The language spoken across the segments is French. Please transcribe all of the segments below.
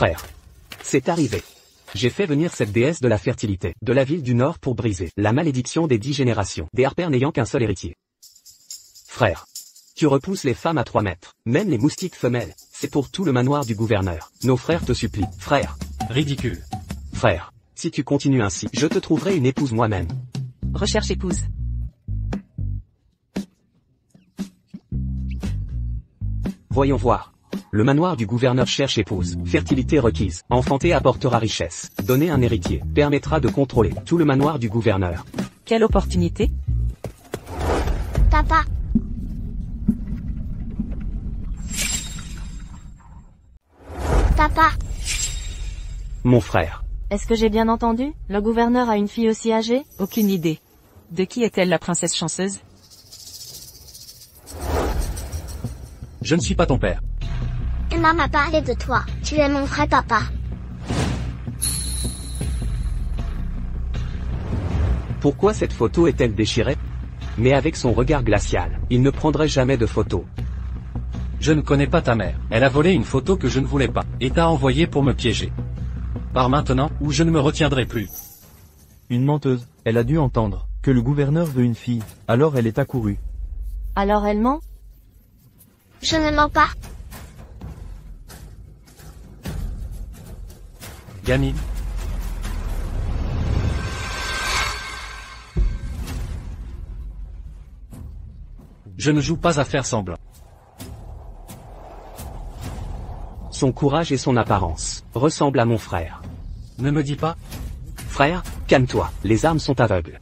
Frère. C'est arrivé. J'ai fait venir cette déesse de la fertilité, de la ville du Nord pour briser la malédiction des 10 générations, des harpers n'ayant qu'un seul héritier. Frère. Tu repousses les femmes à 3 mètres, même les moustiques femelles, c'est pour tout le manoir du gouverneur. Nos frères te supplient, frère. Ridicule. Frère. Si tu continues ainsi, je te trouverai une épouse moi-même. Recherche épouse. Voyons voir. Le manoir du gouverneur cherche épouse. Fertilité requise. Enfanter apportera richesse. Donner un héritier permettra de contrôler tout le manoir du gouverneur. Quelle opportunité? Papa. Papa. Mon frère. Est-ce que j'ai bien entendu? Le gouverneur a une fille aussi âgée? Aucune idée. De qui est-elle la princesse chanceuse? Je ne suis pas ton père. Emma m'a parlé de toi. Tu es mon vrai papa. Pourquoi cette photo est-elle déchirée? Mais avec son regard glacial, il ne prendrait jamais de photo. Je ne connais pas ta mère. Elle a volé une photo que je ne voulais pas, et t'a envoyée pour me piéger. Pars maintenant, ou je ne me retiendrai plus. Une menteuse. Elle a dû entendre que le gouverneur veut une fille, alors elle est accourue. Alors elle ment? Je ne mens pas. Gamine. Je ne joue pas à faire semblant. Son courage et son apparence ressemblent à mon frère. Ne me dis pas. Frère, calme-toi, les armes sont aveugles.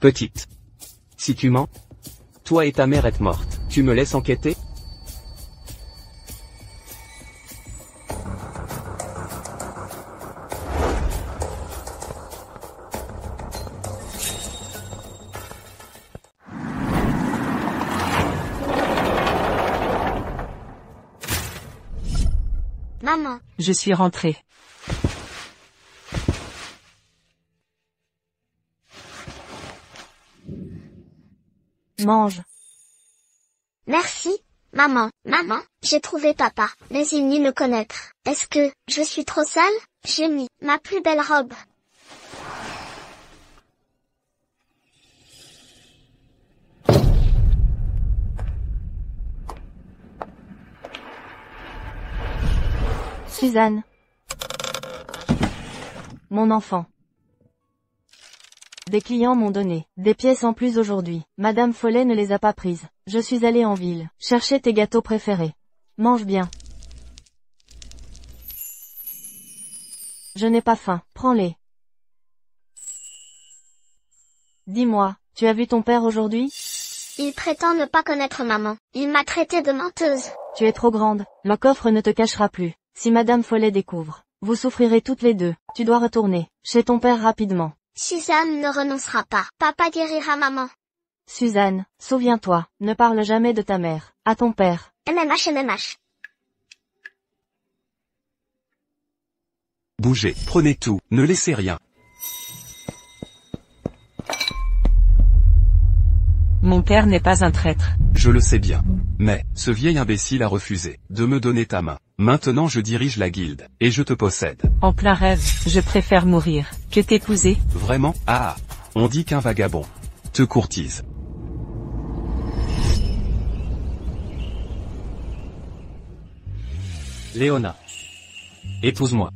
Petite. Si tu mens, toi et ta mère êtes mortes, tu me laisses enquêter? Maman. Je suis rentrée. Mange. Merci, maman. Maman, j'ai trouvé papa, mais il nie me connaître. Est-ce que je suis trop sale? J'ai mis ma plus belle robe. Suzanne. Mon enfant. Des clients m'ont donné des pièces en plus aujourd'hui. Madame Follet ne les a pas prises. Je suis allée en ville chercher tes gâteaux préférés. Mange bien. Je n'ai pas faim. Prends-les. Dis-moi, tu as vu ton père aujourd'hui? Il prétend ne pas connaître maman. Il m'a traité de menteuse. Tu es trop grande. Le coffre ne te cachera plus. Si Madame Follet découvre, vous souffrirez toutes les deux. Tu dois retourner chez ton père rapidement. Suzanne ne renoncera pas. Papa guérira maman. Suzanne, souviens-toi, ne parle jamais de ta mère à ton père. MMH. Bougez, prenez tout, ne laissez rien. Mon père n'est pas un traître. Je le sais bien. Mais, ce vieil imbécile a refusé de me donner ta main. Maintenant je dirige la guilde, et je te possède. En plein rêve, je préfère mourir que t'épouser. Vraiment? Ah! On dit qu'un vagabond te courtise. Léona. Épouse-moi.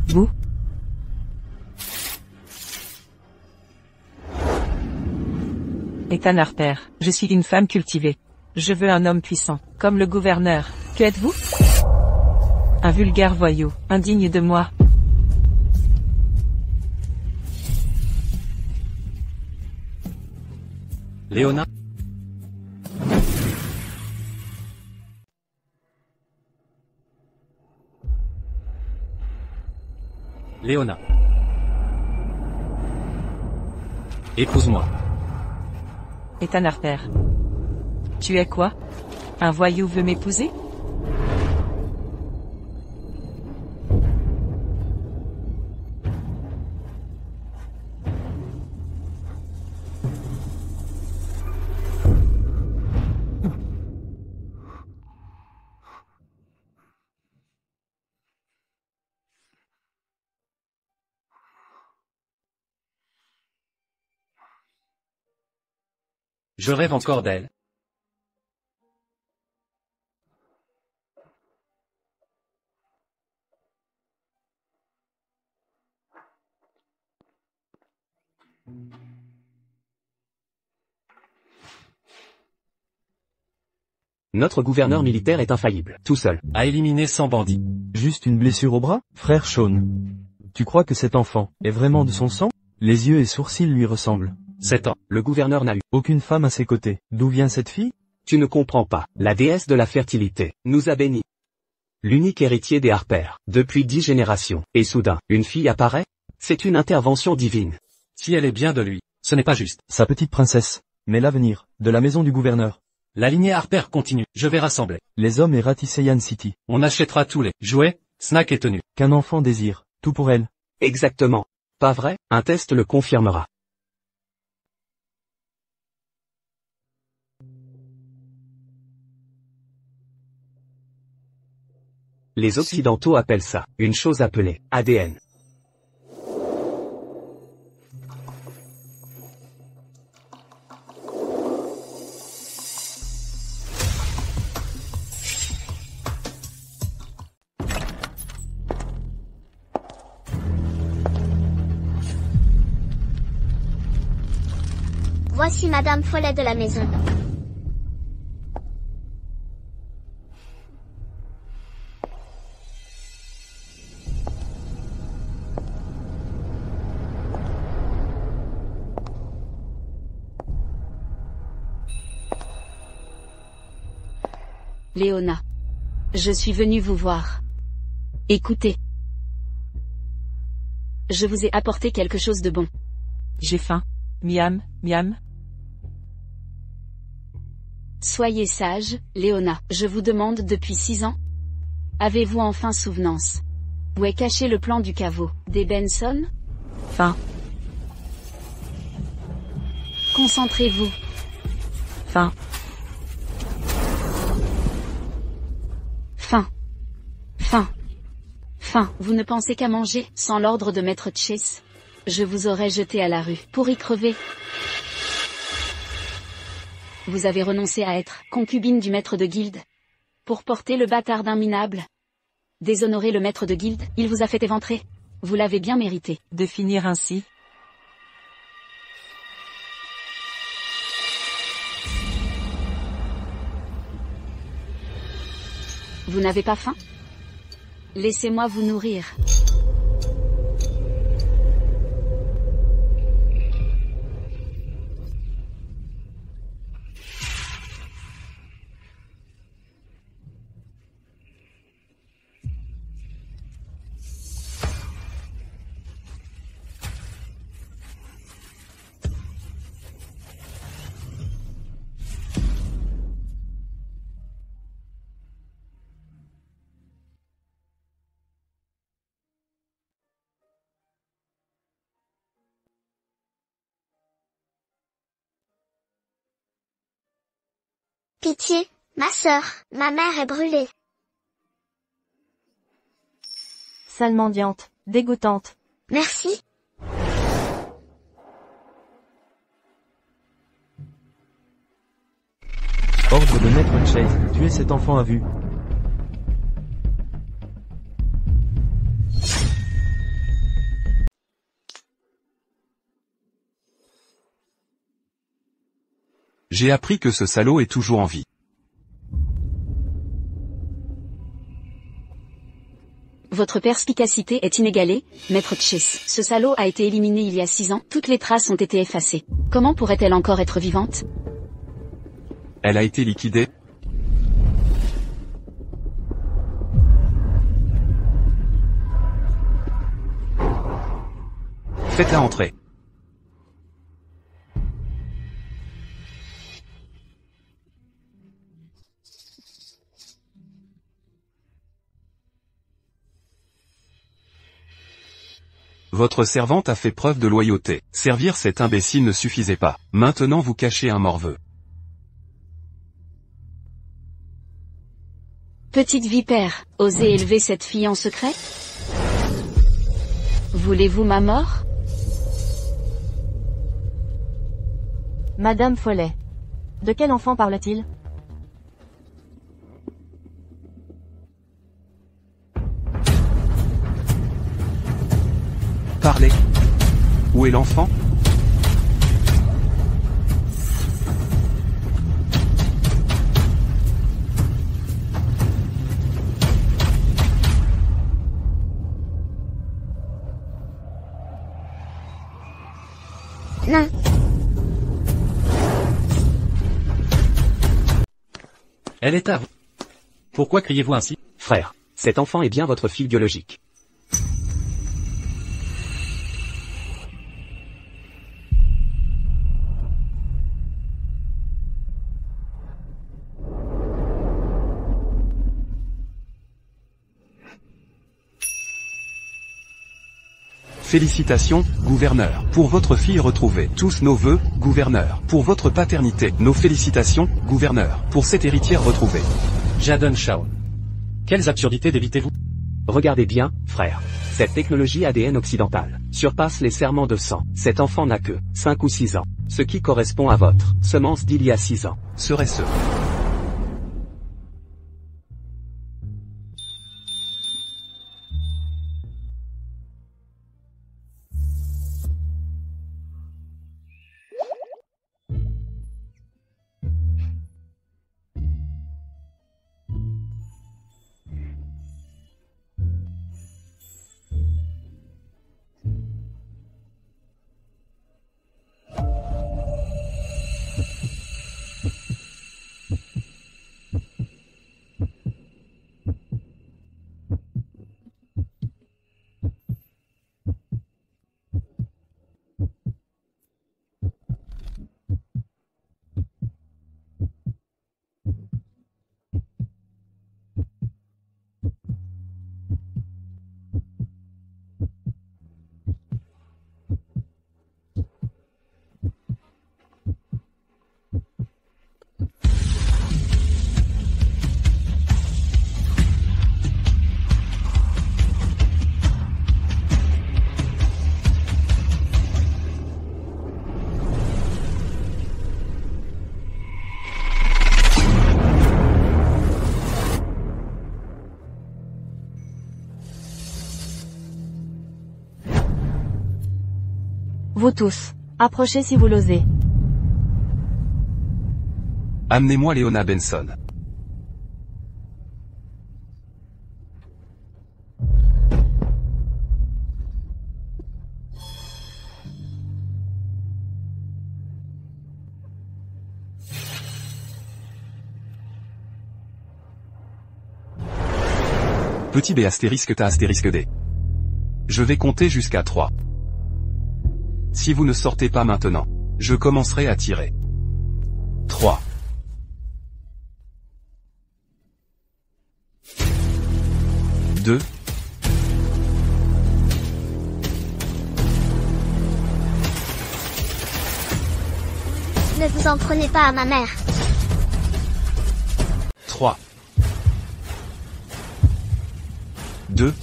Vous? Ethan Harper, je suis une femme cultivée. Je veux un homme puissant, comme le gouverneur. Que êtes-vous? Un vulgaire voyou, indigne de moi. Léona. Léona. Épouse-moi. Ethan Harper. Tu es quoi? Un voyou veut m'épouser? Je rêve encore d'elle. Notre gouverneur militaire est infaillible, tout seul. À éliminer 100 bandits. Juste une blessure au bras, frère Sean. Tu crois que cet enfant est vraiment de son sang? Les yeux et sourcils lui ressemblent. 7 ans. Le gouverneur n'a eu Aucune femme à ses côtés. D'où vient cette fille? Tu ne comprends pas. La déesse de la fertilité nous a bénis. L'unique héritier des Harper, depuis 10 générations. Et soudain, une fille apparaît? C'est une intervention divine. Si elle est bien de lui, ce n'est pas juste. Sa petite princesse. Mais l'avenir, de la maison du gouverneur. La lignée Harper continue. Je vais rassembler. Les hommes et Ratisseyan City. On achètera tous les jouets, snacks et tenues. Qu'un enfant désire. Tout pour elle. Exactement. Pas vrai? Un test le confirmera. Les Occidentaux appellent ça une chose appelée ADN. Voici Madame Follet de la maison. Léona. Je suis venue vous voir. Écoutez. Je vous ai apporté quelque chose de bon. J'ai faim. Miam, miam. Soyez sage, Léona. Je vous demande depuis 6 ans. Avez-vous enfin souvenance? Où est caché le plan du caveau des Benson? Faim. Concentrez-vous. Faim. Faim. Faim. Faim. Vous ne pensez qu'à manger, sans l'ordre de Maître Chase. Je vous aurais jeté à la rue, pour y crever. Vous avez renoncé à être concubine du maître de guilde. Pour porter le bâtard d'un minable. Déshonorer le maître de guilde, il vous a fait éventrer. Vous l'avez bien mérité. De finir ainsi. Vous n'avez pas faim? Laissez-moi vous nourrir. Pitié, ma sœur, ma mère est brûlée. Sale mendiante, dégoûtante. Merci. Ordre de Maître Chase, tuer cet enfant à vue. J'ai appris que ce salaud est toujours en vie. Votre perspicacité est inégalée, Maître Chase. Ce salaud a été éliminé il y a 6 ans, toutes les traces ont été effacées. Comment pourrait-elle encore être vivante? Elle a été liquidée. Faites-la entrer. Votre servante a fait preuve de loyauté. Servir cet imbécile ne suffisait pas. Maintenant vous cachez un morveux. Petite vipère, osez élever cette fille en secret? Voulez-vous ma mort? Madame Follet. De quel enfant parle-t-il? Parlez. Où est l'enfant? Non. Elle est à vous. Pourquoi criez-vous ainsi? Frère, cet enfant est bien votre fille biologique. Félicitations, gouverneur, pour votre fille retrouvée. Tous nos vœux, gouverneur, pour votre paternité. Nos félicitations, gouverneur, pour cette héritière retrouvée. Jadon Shaw. Quelles absurdités d'évitez-vous? Regardez bien, frère. Cette technologie ADN occidentale surpasse les serments de sang. Cet enfant n'a que 5 ou 6 ans, ce qui correspond à votre semence d'il y a 6 ans. Serait-ce? Vous tous. Approchez si vous l'osez. Amenez-moi Léona Benson. Petit B astérisque ta astérisque D. Je vais compter jusqu'à 3. Si vous ne sortez pas maintenant, je commencerai à tirer. 3. 2. Ne vous en prenez pas à ma mère. 3. 2.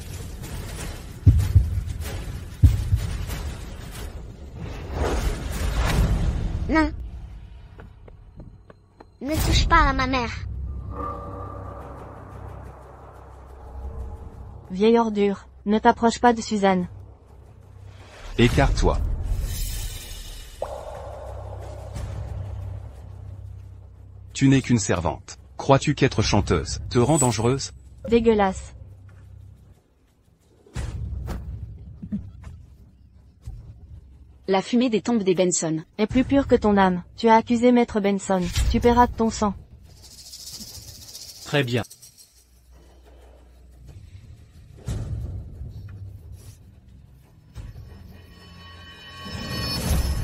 Non. Ne touche pas à ma mère. Vieille ordure, ne t'approche pas de Suzanne. Écarte-toi. Tu n'es qu'une servante. Crois-tu qu'être chanteuse te rend dangereuse? Dégueulasse. La fumée des tombes des Benson. Est plus pure que ton âme. Tu as accusé Maître Benson. Tu paieras de ton sang. Très bien.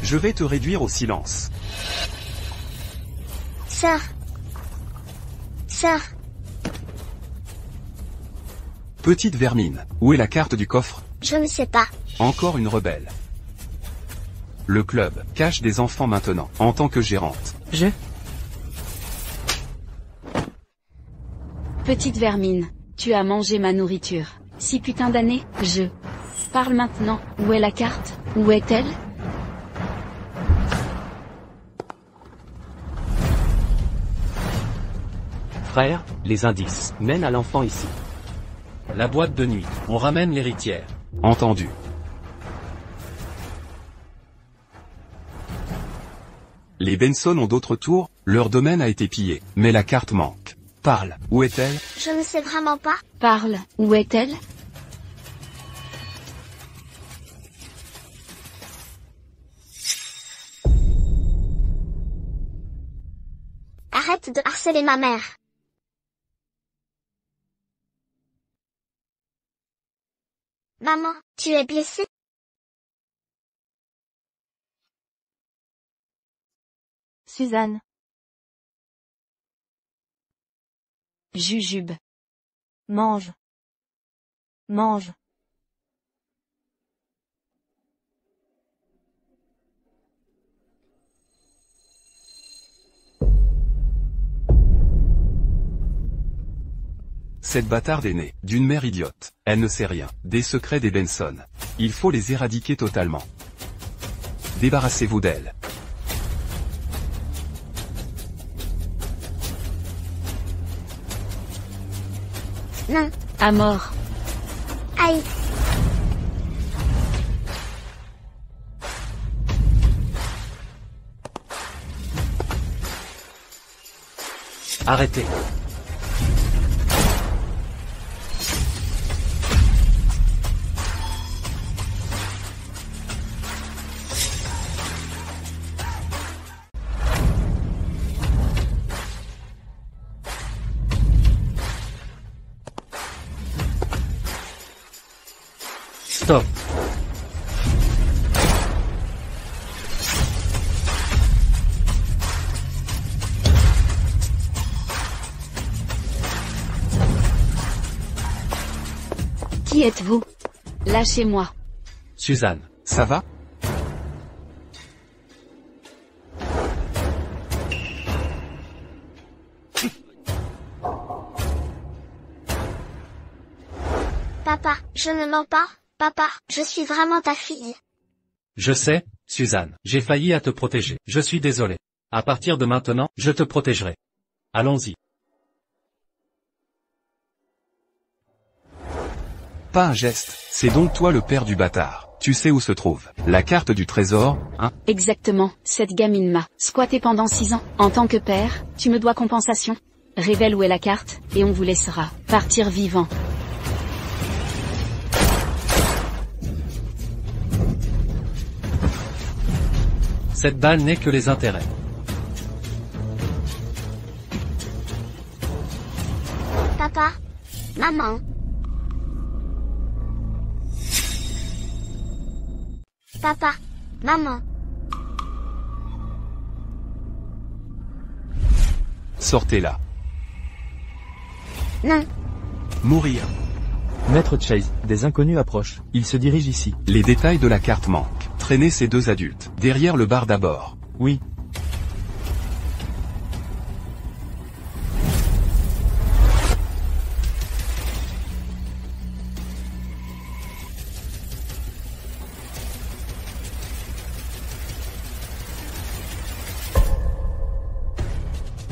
Je vais te réduire au silence. Sœur. Sœur. Petite vermine, où est la carte du coffre? Je ne sais pas. Encore une rebelle. Le club cache des enfants maintenant, en tant que gérante. Petite vermine, tu as mangé ma nourriture. 6 putains d'années, Parle maintenant, où est la carte? Où est-elle? Frère, les indices mènent à l'enfant ici. La boîte de nuit. On ramène l'héritière. Entendu. Les Benson ont d'autres tours, leur domaine a été pillé, mais la carte manque. Parle, où est-elle? Je ne sais vraiment pas. Parle, où est-elle? Arrête de harceler ma mère. Maman, tu es blessée? Suzanne. Jujube. Mange. Mange. Cette bâtarde est née d'une mère idiote. Elle ne sait rien des secrets des Benson. Il faut les éradiquer totalement. Débarrassez-vous d'elle. Non. À mort. Aïe. Arrêtez. Stop. Qui êtes-vous? Lâchez-moi. Suzanne. Ça va? Papa, je ne mens pas. Papa, je suis vraiment ta fille. Je sais, Suzanne, j'ai failli à te protéger. Je suis désolé. À partir de maintenant, je te protégerai. Allons-y. Pas un geste. C'est donc toi le père du bâtard. Tu sais où se trouve la carte du trésor, hein? Exactement, cette gamine m'a squatté pendant 6 ans. En tant que père, tu me dois compensation. Révèle où est la carte, et on vous laissera partir vivant. Cette balle n'est que les intérêts. Papa, maman. Papa, maman. Sortez-la. Non. Mourir. Maître Chase, des inconnus approchent. Ils se dirigent ici. Les détails de la carte manquent. Traînez ces deux adultes. Derrière le bar d'abord. Oui.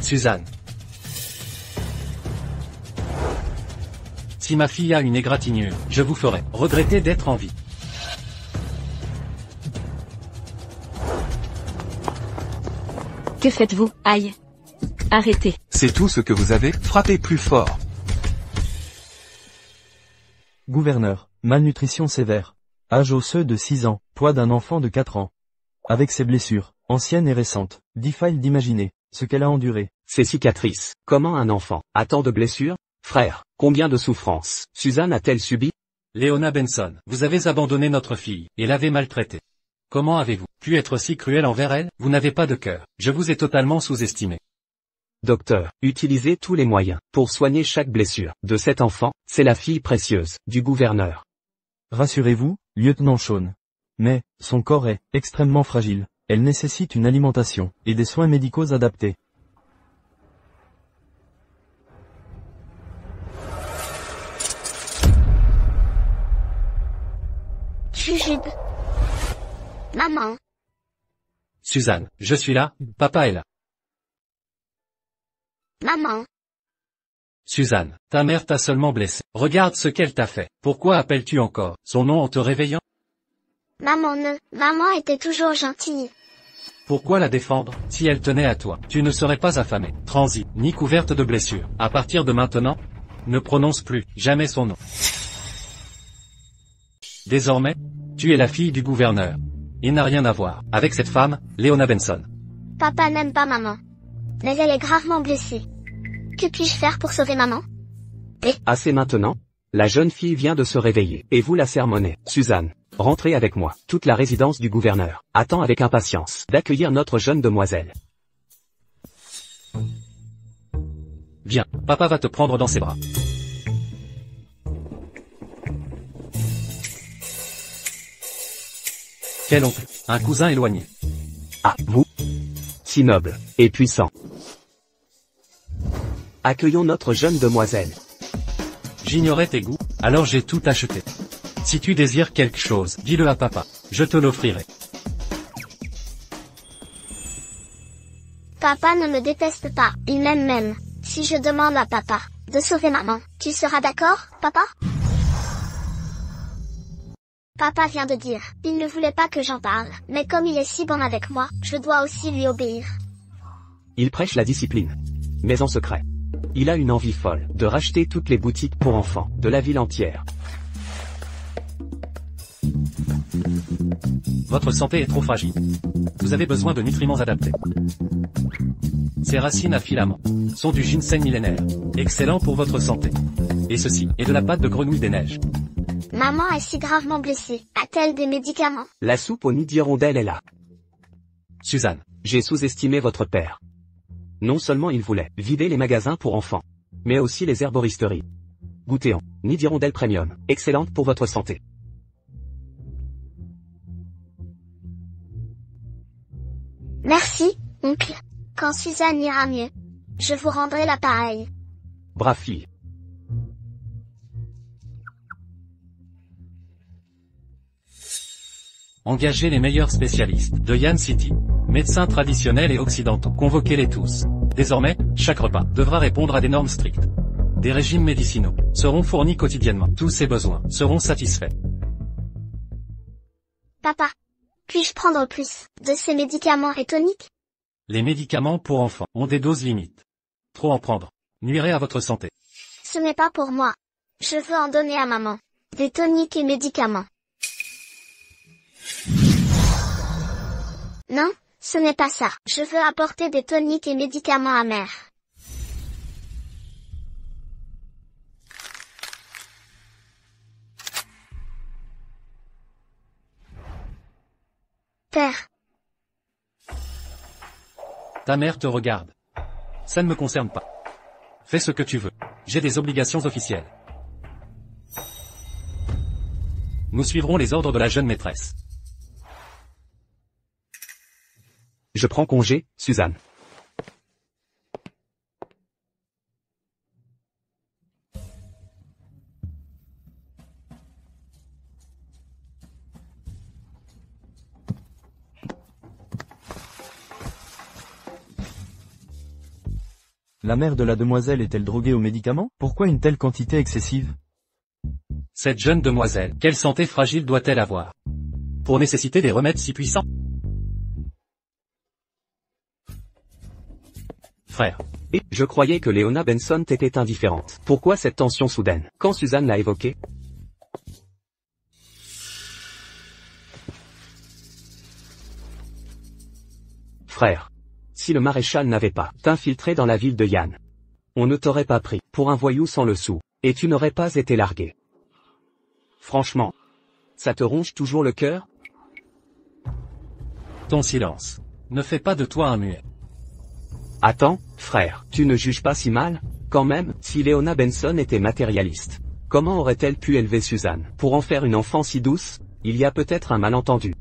Suzanne. Si ma fille a une égratignure, je vous ferai regretter d'être en vie. Que faites-vous? Aïe. Arrêtez. C'est tout ce que vous avez? Frappez plus fort. Gouverneur, malnutrition sévère. Âge osseux de 6 ans, poids d'un enfant de 4 ans. Avec ses blessures, anciennes et récentes, difficile d'imaginer ce qu'elle a enduré. Ces cicatrices. Comment un enfant a tant de blessures? Frère, combien de souffrances Suzanne a-t-elle subi? Léona Benson, vous avez abandonné notre fille, et l'avez maltraitée. Comment avez-vous pu être si cruel envers elle? Vous n'avez pas de cœur. Je vous ai totalement sous-estimé. Docteur, utilisez tous les moyens pour soigner chaque blessure de cet enfant. C'est la fille précieuse du gouverneur. Rassurez-vous, lieutenant Shawn. Mais, son corps est extrêmement fragile. Elle nécessite une alimentation et des soins médicaux adaptés. Jujube. Maman. Suzanne, je suis là, papa est là. Maman. Suzanne, ta mère t'a seulement blessé. Regarde ce qu'elle t'a fait. Pourquoi appelles-tu encore son nom en te réveillant? Maman était toujours gentille. Pourquoi la défendre? Si elle tenait à toi, tu ne serais pas affamée, transie, ni couverte de blessures. À partir de maintenant, ne prononce plus jamais son nom. Désormais, tu es la fille du gouverneur. Il n'a rien à voir avec cette femme, Leona Benson. Papa n'aime pas maman. Mais elle est gravement blessée. Que puis-je faire pour sauver maman? Assez maintenant. La jeune fille vient de se réveiller, et vous la sermonnez. Suzanne, rentrez avec moi. Toute la résidence du gouverneur attend avec impatience d'accueillir notre jeune demoiselle. Viens, papa va te prendre dans ses bras. Quel oncle? Un cousin éloigné. Ah, vous? Si noble, et puissant. Accueillons notre jeune demoiselle. J'ignorais tes goûts, alors j'ai tout acheté. Si tu désires quelque chose, dis-le à papa. Je te l'offrirai. Papa ne me déteste pas, il m'aime même. Si je demande à papa de sauver maman, tu seras d'accord, papa? Papa vient de dire, il ne voulait pas que j'en parle, mais comme il est si bon avec moi, je dois aussi lui obéir. Il prêche la discipline. Mais en secret. Il a une envie folle de racheter toutes les boutiques pour enfants de la ville entière. Votre santé est trop fragile. Vous avez besoin de nutriments adaptés. Ces racines à filaments sont du ginseng millénaire, excellent pour votre santé. Et ceci est de la pâte de grenouille des neiges. Maman est si gravement blessée. A-t-elle des médicaments? La soupe aux nids d'hirondelle est là. Suzanne, J'ai sous-estimé votre père. Non seulement il voulait vider les magasins pour enfants, mais aussi les herboristeries. Goûtez en nid d'hirondelle premium, excellente pour votre santé. Merci, oncle. Quand Suzanne ira mieux, je vous rendrai l'appareil. Brave fille. engagez les meilleurs spécialistes de Yan City. Médecins traditionnels et occidentaux, convoquez-les tous. Désormais, chaque repas devra répondre à des normes strictes. Des régimes médicinaux seront fournis quotidiennement. Tous ces besoins seront satisfaits. Papa, puis-je prendre plus de ces médicaments et toniques? Les médicaments pour enfants ont des doses limites. Trop en prendre nuirait à votre santé. Ce n'est pas pour moi. Je veux en donner à maman. Des toniques et médicaments. Non, ce n'est pas ça. Je veux apporter des toniques et médicaments à mère. Père. Ta mère te regarde. Ça ne me concerne pas. Fais ce que tu veux. J'ai des obligations officielles. Nous suivrons les ordres de la jeune maîtresse. Je prends congé, Suzanne. La mère de la demoiselle est-elle droguée aux médicaments? Pourquoi une telle quantité excessive? Cette jeune demoiselle, quelle santé fragile doit-elle avoir pour nécessiter des remèdes si puissants? Frère. Et je croyais que Leona Benson était indifférente. Pourquoi cette tension soudaine, quand Suzanne l'a évoquée? Frère. Si le maréchal n'avait pas t'infiltré dans la ville de Yan, on ne t'aurait pas pris pour un voyou sans le sou, et tu n'aurais pas été largué. Franchement, ça te ronge toujours le cœur? Ton silence ne fait pas de toi un muet. Attends, frère, tu ne juges pas si mal? Quand même, si Leona Benson était matérialiste, comment aurait-elle pu élever Suzanne pour en faire une enfant si douce? Il y a peut-être un malentendu.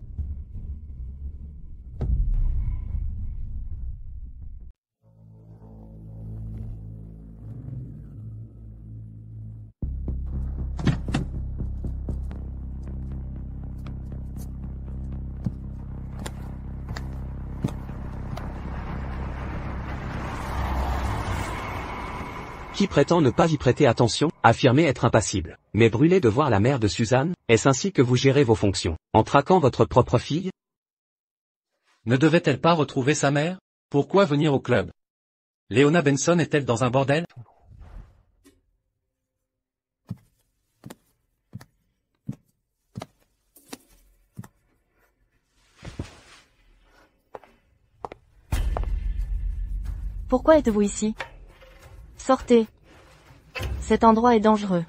Qui prétend ne pas y prêter attention, affirmer être impassible, mais brûlé de voir la mère de Suzanne, est-ce ainsi que vous gérez vos fonctions, en traquant votre propre fille? Ne devait-elle pas retrouver sa mère? Pourquoi venir au club? Leona Benson est-elle dans un bordel? Pourquoi êtes-vous ici? Sortez. Cet endroit est dangereux.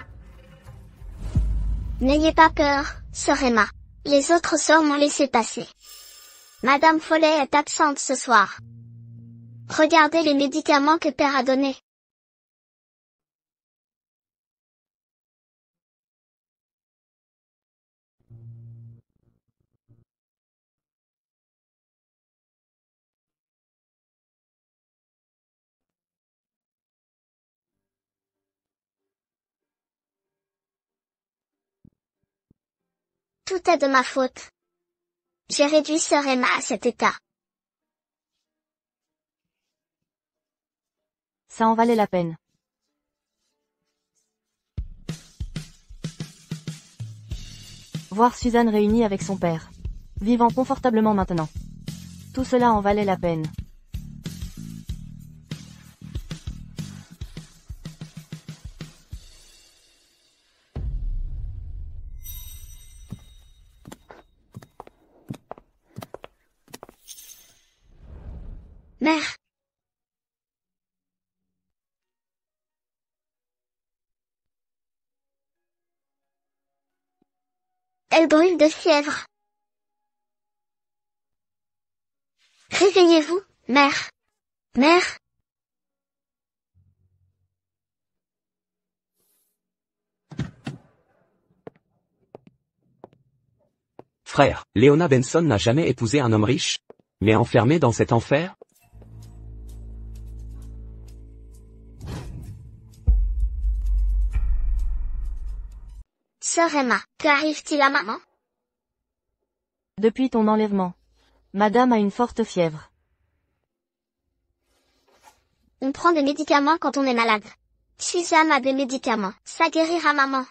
N'ayez pas peur, sœur Emma. Les autres sœurs m'ont laissé passer. Madame Follet est absente ce soir. Regardez les médicaments que Père a donnés. Tout est de ma faute. J'ai réduit sœur Emma à cet état. Ça en valait la peine. Voir Suzanne réunie avec son père. Vivant confortablement maintenant. Tout cela en valait la peine. Mère. Elle brûle de fièvre. Réveillez-vous, mère. Mère. Frère, Leona Benson n'a jamais épousé un homme riche? Mais enfermé dans cet enfer? Sœur Emma, qu'arrive-t-il à maman? Depuis ton enlèvement. Madame a une forte fièvre. On prend des médicaments quand on est malade. Suzanne a des médicaments, ça guérira maman.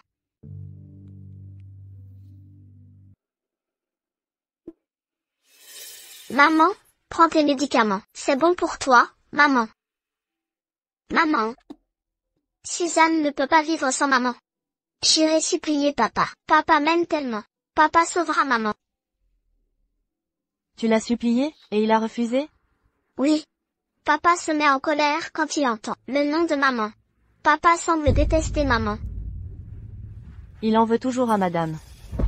Maman, prends tes médicaments, c'est bon pour toi, maman. Maman. Suzanne ne peut pas vivre sans maman. J'irai supplier papa. Papa m'aime tellement. Papa sauvera maman. Tu l'as supplié, et il a refusé? Oui. Papa se met en colère quand il entend le nom de maman. Papa semble détester maman. Il en veut toujours à madame.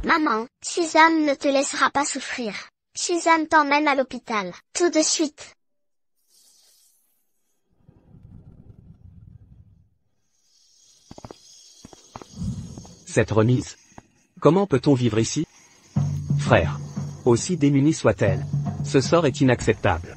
Maman, Suzanne ne te laissera pas souffrir. Suzanne t'emmène à l'hôpital, tout de suite. Cette remise. Comment peut-on vivre ici? Frère. Aussi démunie soit-elle. Ce sort est inacceptable.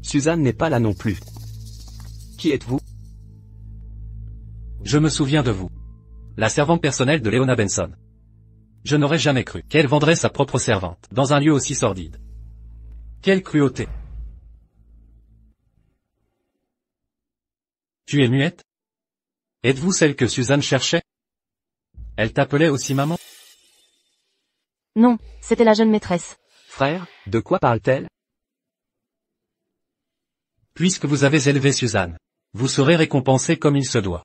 Suzanne n'est pas là non plus. Qui êtes-vous? Je me souviens de vous. La servante personnelle de Leona Benson. Je n'aurais jamais cru qu'elle vendrait sa propre servante, dans un lieu aussi sordide. Quelle cruauté! Tu es muette? Êtes-vous celle que Suzanne cherchait? Elle t'appelait aussi maman? Non, c'était la jeune maîtresse. Frère, de quoi parle-t-elle? Puisque vous avez élevé Suzanne, vous serez récompensé comme il se doit.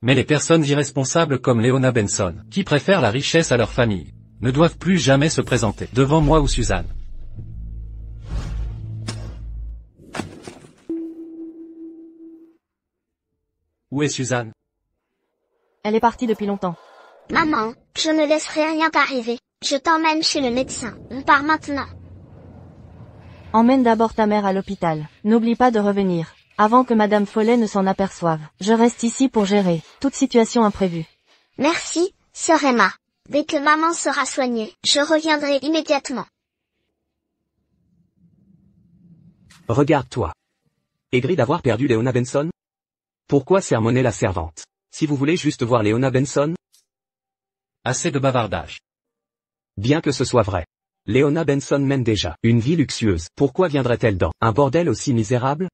Mais les personnes irresponsables comme Leona Benson, qui préfèrent la richesse à leur famille, ne doivent plus jamais se présenter devant moi ou Suzanne. Où est Suzanne? Elle est partie depuis longtemps. Maman, je ne laisserai rien t'arriver. Je t'emmène chez le médecin. On part maintenant. Emmène d'abord ta mère à l'hôpital. N'oublie pas de revenir, avant que Madame Follet ne s'en aperçoive. Je reste ici pour gérer toute situation imprévue. Merci, sœur Emma. Dès que maman sera soignée, je reviendrai immédiatement. Regarde-toi. Aigri d'avoir perdu Leona Benson? Pourquoi sermonner la servante? Si vous voulez juste voir Leona Benson? Assez de bavardage. Bien que ce soit vrai. Leona Benson mène déjà une vie luxueuse. Pourquoi viendrait-elle dans un bordel aussi misérable?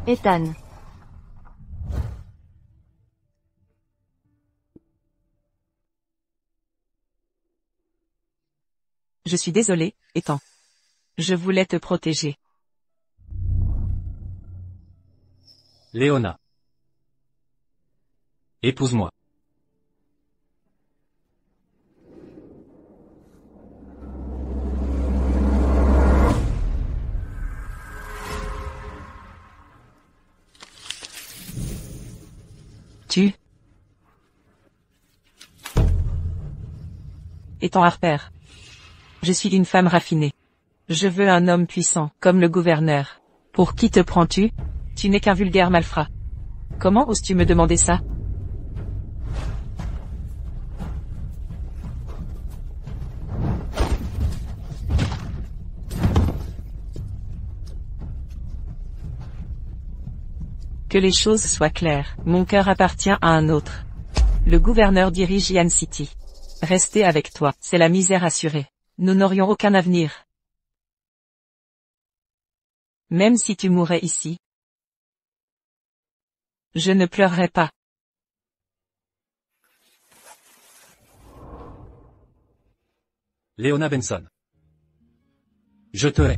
Ethan. Je suis désolé, Ethan. Je voulais te protéger. Leona. Épouse-moi. Tu. Ethan Harper. Je suis une femme raffinée. Je veux un homme puissant, comme le gouverneur. Pour qui te prends-tu? Tu n'es qu'un vulgaire malfrat. Comment oses-tu me demander ça? Que les choses soient claires, mon cœur appartient à un autre. Le gouverneur dirige Yan City. Rester avec toi, c'est la misère assurée. Nous n'aurions aucun avenir. Même si tu mourais ici, je ne pleurerai pas. Leona Benson. Je te hais.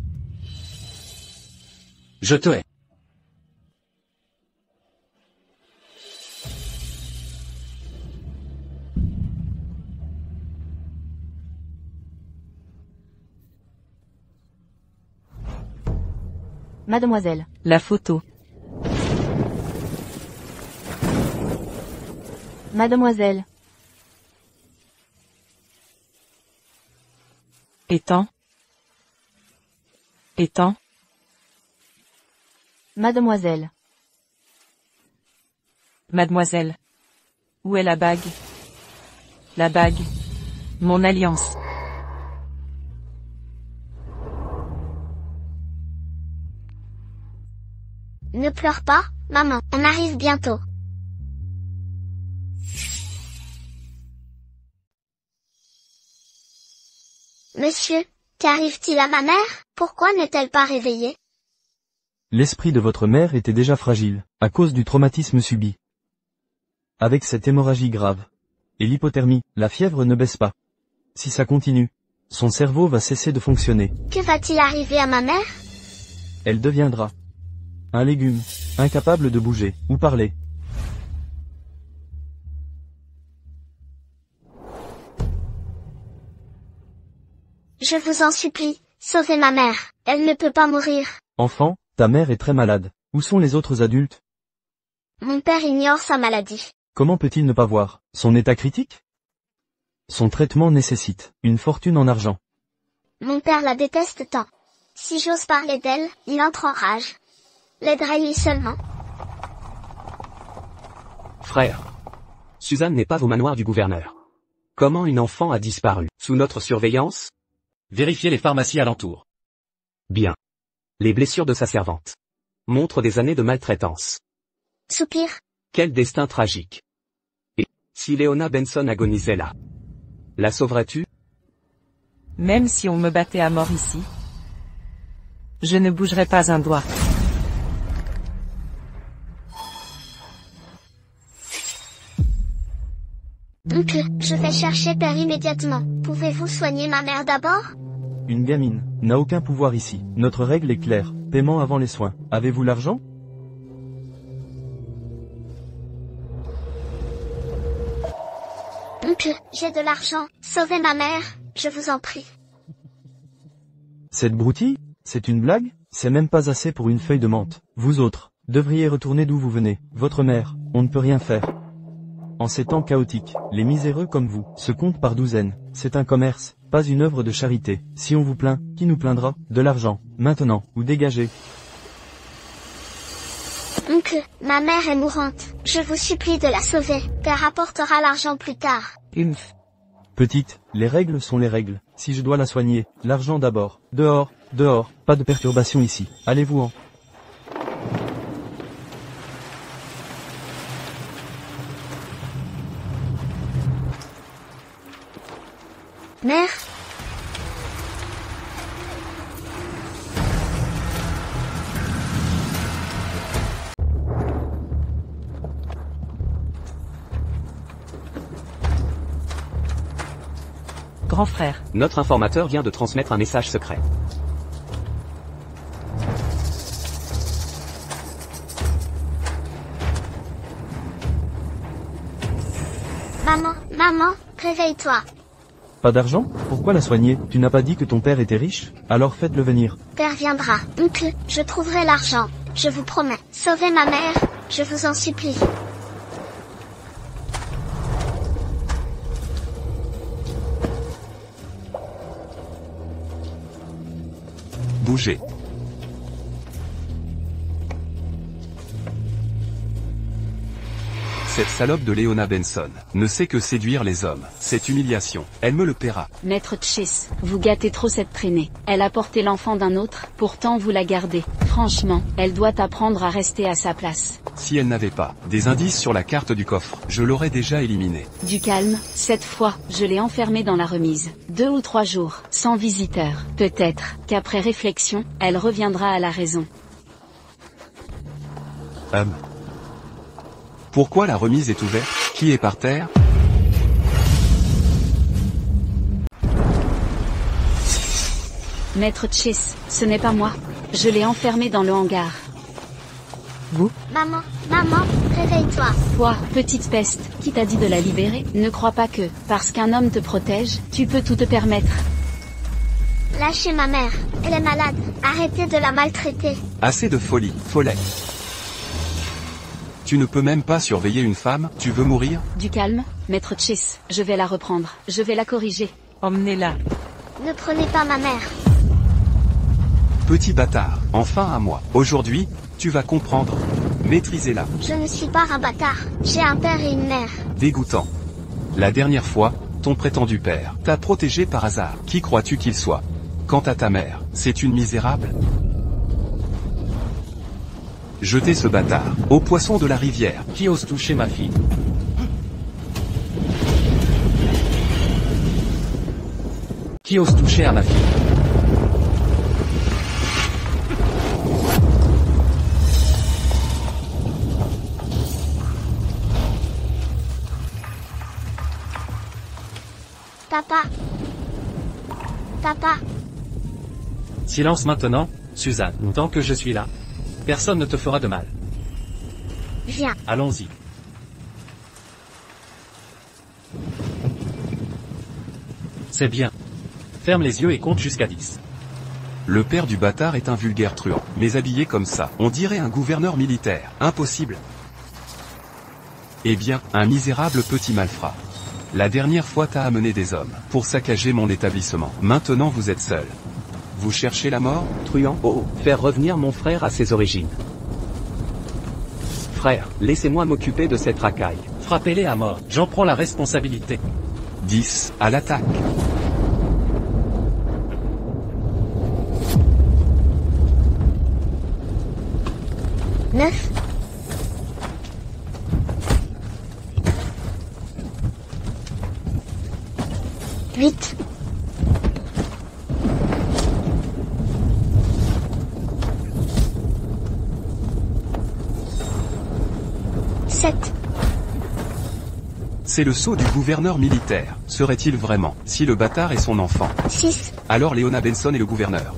Je te hais. Mademoiselle. La photo. Mademoiselle. Ethan. Ethan. Mademoiselle. Mademoiselle. Où est la bague? La bague. Mon alliance. Ne pleure pas, maman, on arrive bientôt. Monsieur, qu'arrive-t-il à ma mère? Pourquoi n'est-elle pas réveillée? L'esprit de votre mère était déjà fragile, à cause du traumatisme subi. Avec cette hémorragie grave et l'hypothermie, la fièvre ne baisse pas. Si ça continue, son cerveau va cesser de fonctionner. Que va-t-il arriver à ma mère? Elle deviendra un légume, incapable de bouger ou parler. Je vous en supplie, sauvez ma mère, elle ne peut pas mourir. Enfant, ta mère est très malade. Où sont les autres adultes? Mon père ignore sa maladie. Comment peut-il ne pas voir son état critique? Son traitement nécessite une fortune en argent. Mon père la déteste tant. Si j'ose parler d'elle, il entre en rage. L'aiderai-lui seulement. Frère. Suzanne n'est pas au manoir du gouverneur. Comment une enfant a disparu? Sous notre surveillance? Vérifiez les pharmacies alentours. Bien. Les blessures de sa servante montrent des années de maltraitance. Soupir. Quel destin tragique. Et, si Leona Benson agonisait là, la sauverais-tu? Même si on me battait à mort ici, je ne bougerai pas un doigt. Oncle, je vais chercher Père immédiatement. Pouvez-vous soigner ma mère d'abord? Une gamine n'a aucun pouvoir ici. Notre règle est claire. Paiement avant les soins. Avez-vous l'argent? Oncle, j'ai de l'argent. Sauvez ma mère, je vous en prie. Cette broutille? C'est une blague? C'est même pas assez pour une feuille de menthe. Vous autres, devriez retourner d'où vous venez. Votre mère, on ne peut rien faire. En ces temps chaotiques, les miséreux comme vous se comptent par douzaines. C'est un commerce, pas une œuvre de charité. Si on vous plaint, qui nous plaindra? De l'argent, maintenant, ou dégagez. Oncle, ma mère est mourante. Je vous supplie de la sauver. Père apportera l'argent plus tard. Humph. Petite, les règles sont les règles. Si je dois la soigner, l'argent d'abord. Dehors, dehors, pas de perturbation ici. Allez-vous-en. Mère? Grand frère. Notre informateur vient de transmettre un message secret. Maman, réveille-toi. Pas d'argent? Pourquoi la soigner? Tu n'as pas dit que ton père était riche? Alors faites-le venir. Père viendra. Oncle, je trouverai l'argent. Je vous promets. Sauvez ma mère, je vous en supplie. Bougez. Cette salope de Leona Benson ne sait que séduire les hommes. Cette humiliation, elle me le paiera. Maître Chase, vous gâtez trop cette traînée. Elle a porté l'enfant d'un autre, pourtant vous la gardez. Franchement, elle doit apprendre à rester à sa place. Si elle n'avait pas des indices sur la carte du coffre, je l'aurais déjà éliminée. Du calme, cette fois, je l'ai enfermée dans la remise. 2 ou 3 jours, sans visiteur. Peut-être qu'après réflexion, elle reviendra à la raison. Pourquoi la remise est ouverte? Qui est par terre? Maître Chase, ce n'est pas moi. Je l'ai enfermée dans le hangar. Vous? Maman, réveille-toi. Toi, petite peste, qui t'a dit de la libérer? Ne crois pas que, parce qu'un homme te protège, tu peux tout te permettre. Lâchez ma mère, elle est malade. Arrêtez de la maltraiter. Assez de folie, Follet. Tu ne peux même pas surveiller une femme, tu veux mourir? Du calme, Maître Chase, je vais la reprendre. Je vais la corriger. Emmenez-la. Ne prenez pas ma mère. Petit bâtard, enfin à moi. Aujourd'hui, tu vas comprendre. Maîtrisez-la. Je ne suis pas un bâtard. J'ai un père et une mère. Dégoûtant. La dernière fois, ton prétendu père t'a protégé par hasard. Qui crois-tu qu'il soit? Quant à ta mère, c'est une misérable. Jetez ce bâtard au poisson de la rivière. Qui ose toucher ma fille? Qui ose toucher à ma fille? Papa. Silence maintenant, Suzanne. Tant que je suis là, personne ne te fera de mal. Viens. Allons-y. C'est bien. Ferme les yeux et compte jusqu'à 10. Le père du bâtard est un vulgaire truand, mais habillé comme ça, on dirait un gouverneur militaire. Impossible. Eh bien, un misérable petit malfrat. La dernière fois t'as amené des hommes pour saccager mon établissement. Maintenant vous êtes seul. Vous cherchez la mort? Truand, faire revenir mon frère à ses origines. Frère, laissez-moi m'occuper de cette racaille. Frappez-les à mort. J'en prends la responsabilité. 10, à l'attaque. 9. 8. 7. C'est le sceau du gouverneur militaire. Serait-il vraiment? Si le bâtard est son enfant. 6. Alors Leona Benson est le gouverneur.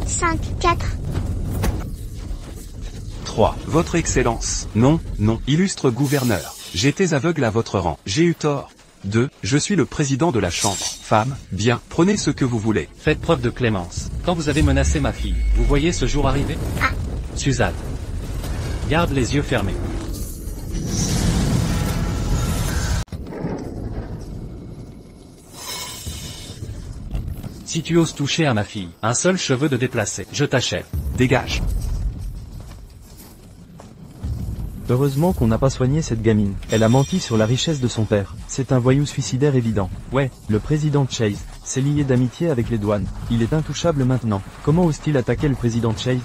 5. 4. 3. Votre Excellence. Non, non, illustre gouverneur. J'étais aveugle à votre rang. J'ai eu tort. 2. Je suis le président de la chambre. Femme, bien, prenez ce que vous voulez. Faites preuve de clémence. Quand vous avez menacé ma fille, vous voyez ce jour arriver? Ah. Suzanne. Garde les yeux fermés. Si tu oses toucher à ma fille, un seul cheveu de déplacé, je t'achève. Dégage. Heureusement qu'on n'a pas soigné cette gamine. Elle a menti sur la richesse de son père. C'est un voyou suicidaire évident. Ouais, le président Chase s'est lié d'amitié avec les douanes. Il est intouchable maintenant. Comment ose-t-il attaquer le président Chase?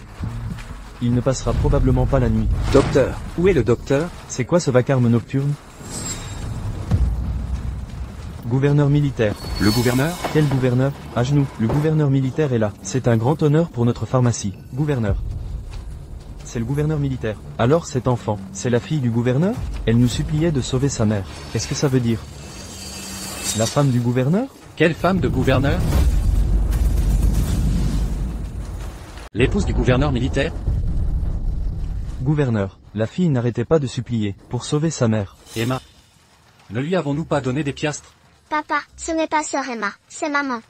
Il ne passera probablement pas la nuit. Docteur, où est le docteur? C'est quoi ce vacarme nocturne? Gouverneur militaire. Le gouverneur? Quel gouverneur? À genoux, le gouverneur militaire est là. C'est un grand honneur pour notre pharmacie. Gouverneur. C'est le gouverneur militaire. Alors cet enfant, c'est la fille du gouverneur? Elle nous suppliait de sauver sa mère. Qu'est-ce que ça veut dire? La femme du gouverneur? Quelle femme de gouverneur? L'épouse du gouverneur militaire? Gouverneur, la fille n'arrêtait pas de supplier, pour sauver sa mère. Emma. Ne lui avons-nous pas donné des piastres? Papa, ce n'est pas sœur Emma, c'est maman.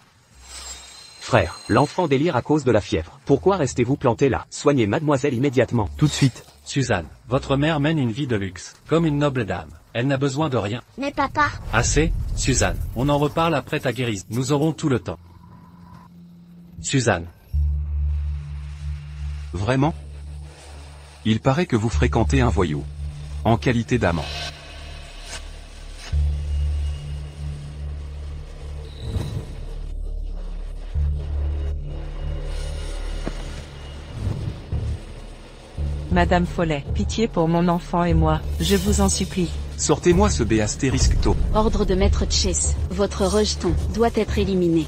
Frère, l'enfant délire à cause de la fièvre. Pourquoi restez-vous planté là? Soignez mademoiselle immédiatement. Tout de suite. Suzanne, votre mère mène une vie de luxe, comme une noble dame. Elle n'a besoin de rien. Mais papa, Assez, Suzanne. On en reparle après ta guérison. Nous aurons tout le temps. Suzanne. Vraiment? Il paraît que vous fréquentez un voyou. En qualité d'amant. Madame Follet, pitié pour mon enfant et moi, je vous en supplie. Sortez-moi ce B astérisque taux. Ordre de maître Chase. Votre rejeton doit être éliminé.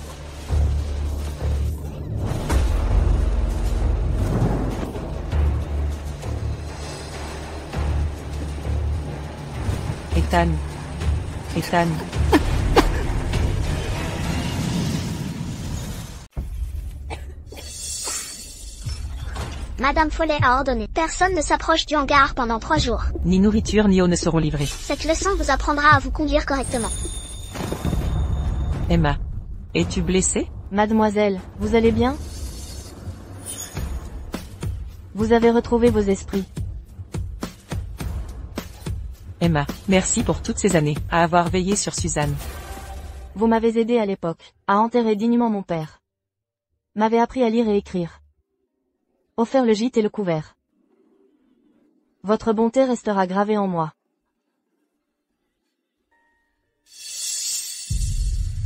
Ethan. Ethan. Madame Follet a ordonné. Personne ne s'approche du hangar pendant 3 jours. Ni nourriture ni eau ne seront livrées. Cette leçon vous apprendra à vous conduire correctement. Emma. Es-tu blessée? Mademoiselle, vous allez bien? Vous avez retrouvé vos esprits. Emma, merci pour toutes ces années, à avoir veillé sur Suzanne. Vous m'avez aidé à l'époque, à enterrer dignement mon père. M'avez appris à lire et écrire. Offert le gîte et le couvert. Votre bonté restera gravée en moi.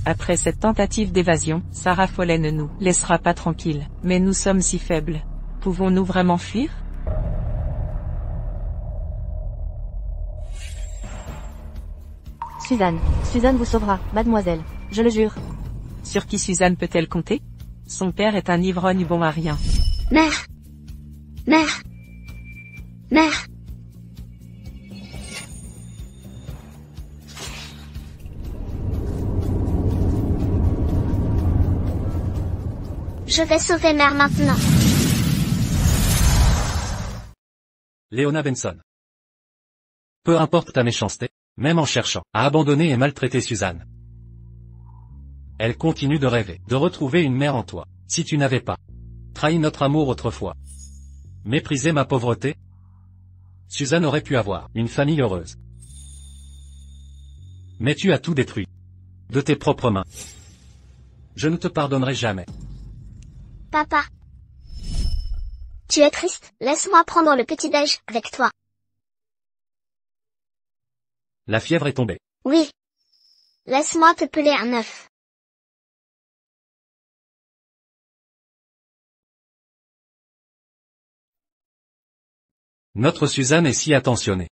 Après cette tentative d'évasion, Sarah Follet ne nous laissera pas tranquilles. Mais nous sommes si faibles. Pouvons-nous vraiment fuir? Suzanne. Suzanne vous sauvera, mademoiselle. Je le jure. Sur qui Suzanne peut-elle compter? Son père est un ivrogne bon à rien. Mère. Mère. Mère. Je vais sauver mère maintenant. Leona Benson. Peu importe ta méchanceté, même en cherchant à abandonner et maltraiter Suzanne. Elle continue de rêver, de retrouver une mère en toi. Si tu n'avais pas trahi notre amour autrefois, méprisé ma pauvreté, Suzanne aurait pu avoir une famille heureuse. Mais tu as tout détruit. De tes propres mains. Je ne te pardonnerai jamais. Papa. Tu es triste? Laisse-moi prendre le petit-déj avec toi. La fièvre est tombée. Oui. Laisse-moi te peler un œuf. Notre Suzanne est si attentionnée.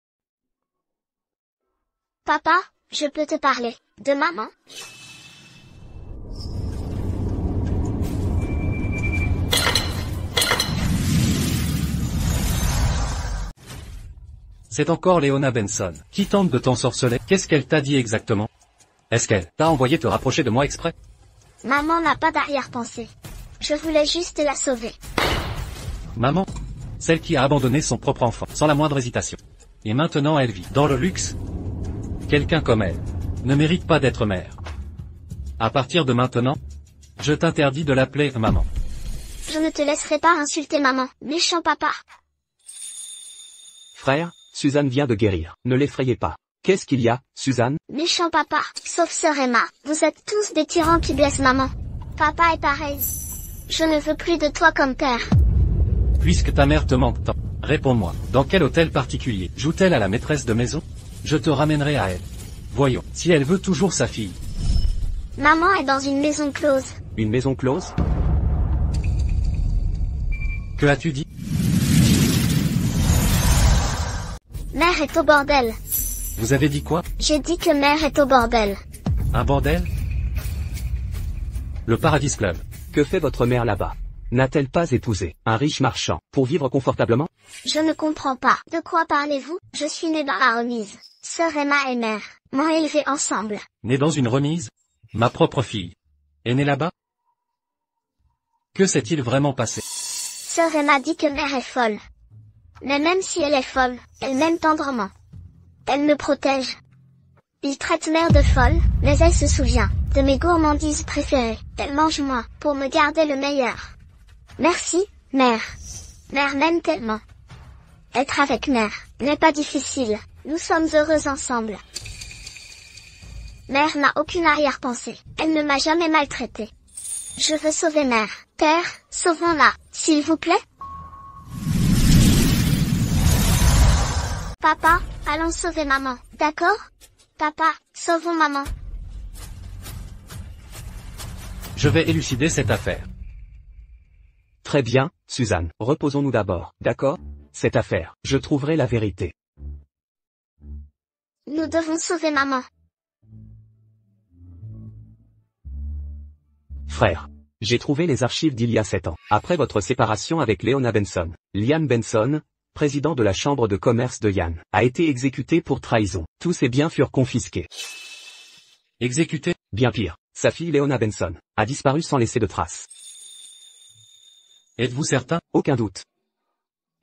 Papa, je peux te parler de maman? C'est encore Léona Benson, qui tente de t'ensorceler. Qu'est-ce qu'elle t'a dit exactement? Est-ce qu'elle t'a envoyé te rapprocher de moi exprès? Maman n'a pas d'arrière-pensée. Je voulais juste la sauver. Maman? Celle qui a abandonné son propre enfant, sans la moindre hésitation. Et maintenant elle vit dans le luxe. Quelqu'un comme elle ne mérite pas d'être mère. À partir de maintenant, je t'interdis de l'appeler maman. Je ne te laisserai pas insulter maman, méchant papa. Frère, Suzanne vient de guérir. Ne l'effrayez pas. Qu'est-ce qu'il y a, Suzanne? Méchant papa, sauf sœur Emma. Vous êtes tous des tyrans qui blessent maman. Papa est pareil. Je ne veux plus de toi comme père. Puisque ta mère te manque tant, réponds-moi, dans quel hôtel particulier joue-t-elle à la maîtresse de maison? Je te ramènerai à elle. Voyons, si elle veut toujours sa fille. Maman est dans une maison close. Une maison close? Que as-tu dit? Mère est au bordel. Vous avez dit quoi? J'ai dit que mère est au bordel. Un bordel? Le Paradise Club. Que fait votre mère là-bas? N'a-t-elle pas épousé un riche marchand pour vivre confortablement? Je ne comprends pas. De quoi parlez-vous? Je suis née dans la remise. Sœur Emma et mère m'ont élevée ensemble. Née dans une remise? Ma propre fille est née là-bas? Que s'est-il vraiment passé? Sœur Emma dit que mère est folle. Mais même si elle est folle, elle m'aime tendrement. Elle me protège. Il traite mère de folle, mais elle se souvient de mes gourmandises préférées. Elle mange moins pour me garder le meilleur. Merci, mère. Mère m'aime tellement. Être avec mère n'est pas difficile. Nous sommes heureux ensemble. Mère n'a aucune arrière-pensée. Elle ne m'a jamais maltraitée. Je veux sauver mère. Père, sauvons-la, s'il vous plaît. Papa, allons sauver maman, d'accord? Papa, sauvons maman. Je vais élucider cette affaire. Très bien, Suzanne, reposons-nous d'abord, d'accord? Cette affaire, je trouverai la vérité. Nous devons sauver maman. Frère, j'ai trouvé les archives d'il y a 7 ans. Après votre séparation avec Léona Benson, Liam Benson, président de la chambre de commerce de Yann, a été exécuté pour trahison. Tous ses biens furent confisqués. Exécuté? Bien pire, sa fille Léona Benson a disparu sans laisser de traces. Êtes-vous certain? Aucun doute.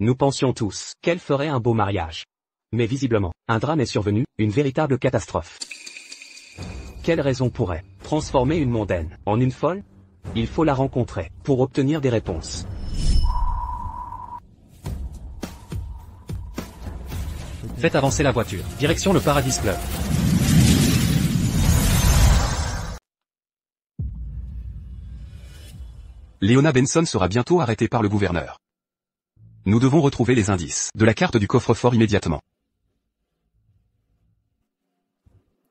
Nous pensions tous qu'elle ferait un beau mariage. Mais visiblement, un drame est survenu, une véritable catastrophe. Quelle raison pourrait transformer une mondaine en une folle? Il faut la rencontrer pour obtenir des réponses. Faites avancer la voiture. Direction le Paradise Club. Léona Benson sera bientôt arrêtée par le gouverneur. Nous devons retrouver les indices de la carte du coffre-fort immédiatement.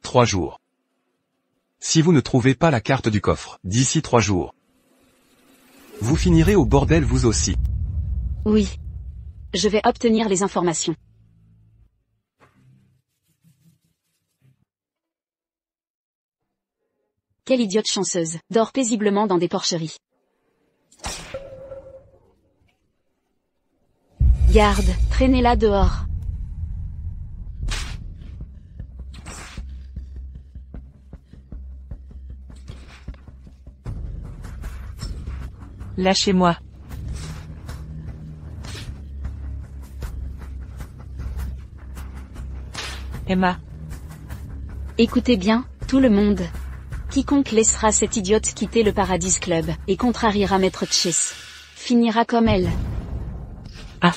3 jours. Si vous ne trouvez pas la carte du coffre d'ici 3 jours, vous finirez au bordel vous aussi. Oui. Je vais obtenir les informations. Quelle idiote chanceuse, dort paisiblement dans des porcheries. Garde, traînez-la dehors. Lâchez-moi. Emma. Écoutez bien, tout le monde. Quiconque laissera cette idiote quitter le Paradise Club, et contrariera Maître Chess, finira comme elle. Ah.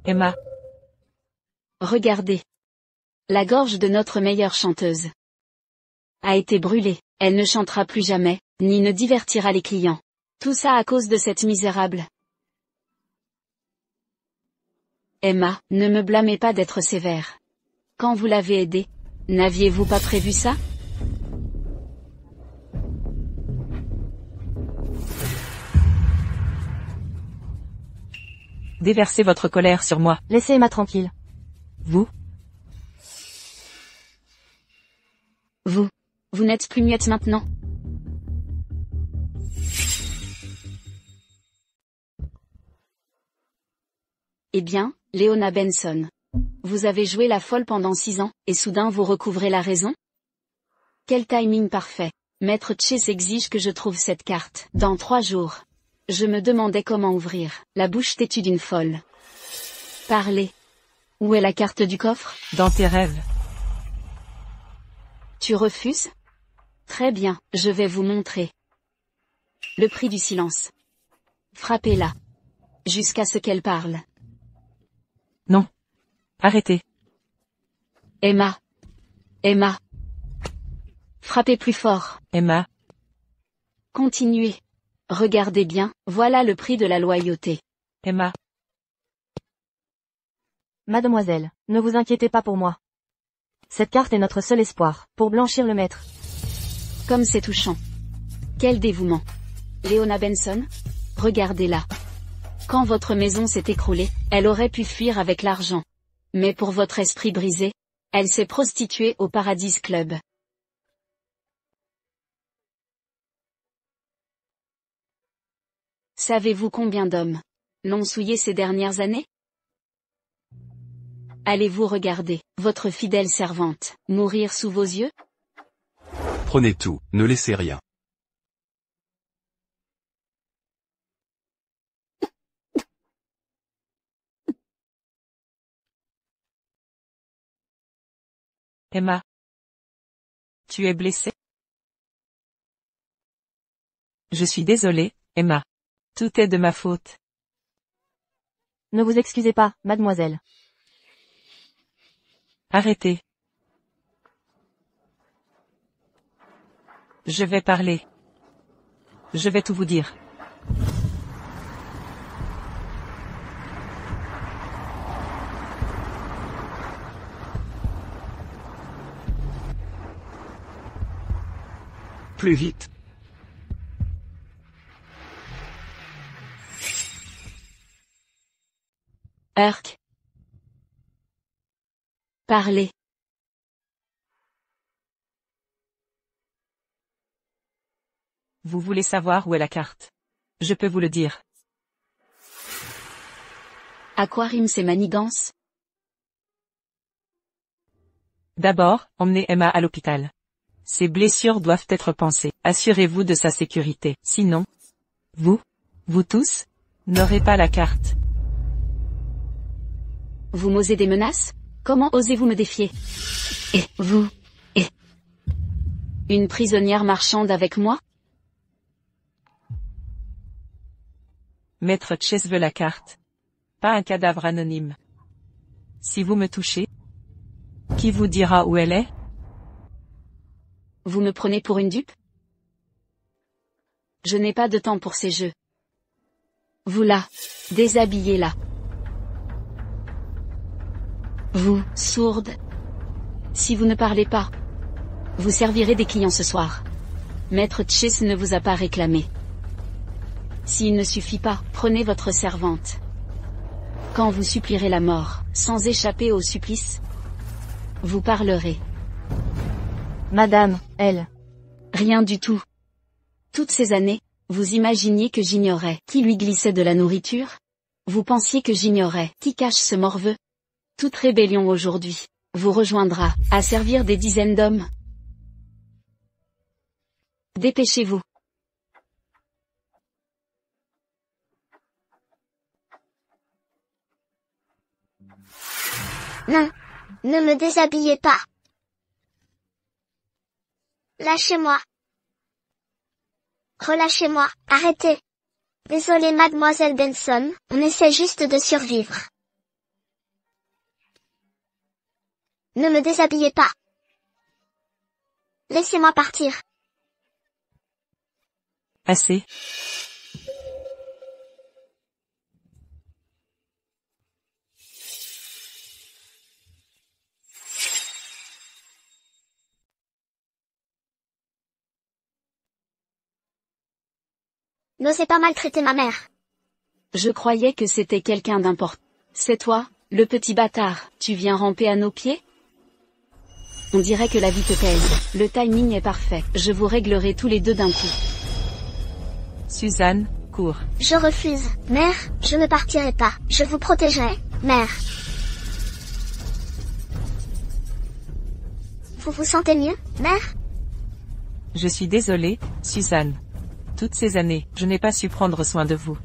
Emma. Regardez. La gorge de notre meilleure chanteuse a été brûlée. Elle ne chantera plus jamais, ni ne divertira les clients. Tout ça à cause de cette misérable. Emma, ne me blâmez pas d'être sévère. Quand vous l'avez aidée, n'aviez-vous pas prévu ça? Déversez votre colère sur moi. Laissez Emma tranquille. Vous, Vous n'êtes plus muette maintenant. Eh bien, Léona Benson. Vous avez joué la folle pendant 6 ans, et soudain vous recouvrez la raison? Quel timing parfait. Maître Chase exige que je trouve cette carte, dans 3 jours. Je me demandais comment ouvrir, la bouche têtue d'une folle. Parlez. Où est la carte du coffre? dans tes rêves. Tu refuses? Très bien, je vais vous montrer. Le prix du silence. Frappez-la. Jusqu'à ce qu'elle parle. Non. Arrêtez. Emma. Emma. Frappez plus fort. Emma, Continuez. Regardez bien, voilà le prix de la loyauté. Emma, Mademoiselle, ne vous inquiétez pas pour moi. Cette carte est notre seul espoir, pour blanchir le maître. Comme c'est touchant. Quel dévouement. Léona Benson? Regardez-la. Quand votre maison s'est écroulée, elle aurait pu fuir avec l'argent. Mais pour votre esprit brisé, elle s'est prostituée au Paradise Club. Savez-vous combien d'hommes l'ont souillé ces dernières années? Allez-vous regarder votre fidèle servante mourir sous vos yeux? Prenez tout, ne laissez rien. Emma. Tu es blessée? Je suis désolée, Emma. Tout est de ma faute. Ne vous excusez pas, mademoiselle. Arrêtez. Je vais parler. Je vais tout vous dire. Plus vite. Urk. Parlez. Vous voulez savoir où est la carte? Je peux vous le dire. À quoi riment ces manigances? D'abord, emmenez Emma à l'hôpital. Ses blessures doivent être pansées. Assurez-vous de sa sécurité. Sinon, vous tous, n'aurez pas la carte. Vous m'osez des menaces? Comment osez-vous me défier? Et vous? Et une prisonnière marchande avec moi? Maître Chase veut la carte. Pas un cadavre anonyme. Si vous me touchez, qui vous dira où elle est? Vous me prenez pour une dupe? Je n'ai pas de temps pour ces jeux. Vous là, déshabillez-la. Vous, sourde. Si vous ne parlez pas, vous servirez des clients ce soir. Maître Chase ne vous a pas réclamé. S'il ne suffit pas, prenez votre servante. Quand vous supplierez la mort, sans échapper au supplice, vous parlerez. Madame, elle. Rien du tout. Toutes ces années, vous imaginiez que j'ignorais qui lui glissait de la nourriture? Vous pensiez que j'ignorais qui cache ce morveux? Toute rébellion aujourd'hui vous rejoindra, à servir des dizaines d'hommes. Dépêchez-vous. Non. Ne me déshabillez pas. Lâchez-moi. Relâchez-moi, arrêtez. Désolée mademoiselle Benson, on essaie juste de survivre. Ne me déshabillez pas. Laissez-moi partir. Assez. N'osez pas maltraiter ma mère. Je croyais que c'était quelqu'un d'important. C'est toi, le petit bâtard, tu viens ramper à nos pieds? On dirait que la vie te pèse. Le timing est parfait. Je vous réglerai tous les deux d'un coup. Suzanne, cours. Je refuse. Mère, je ne partirai pas. Je vous protégerai, mère. Vous vous sentez mieux, mère? Je suis désolée, Suzanne. Toutes ces années, je n'ai pas su prendre soin de vous.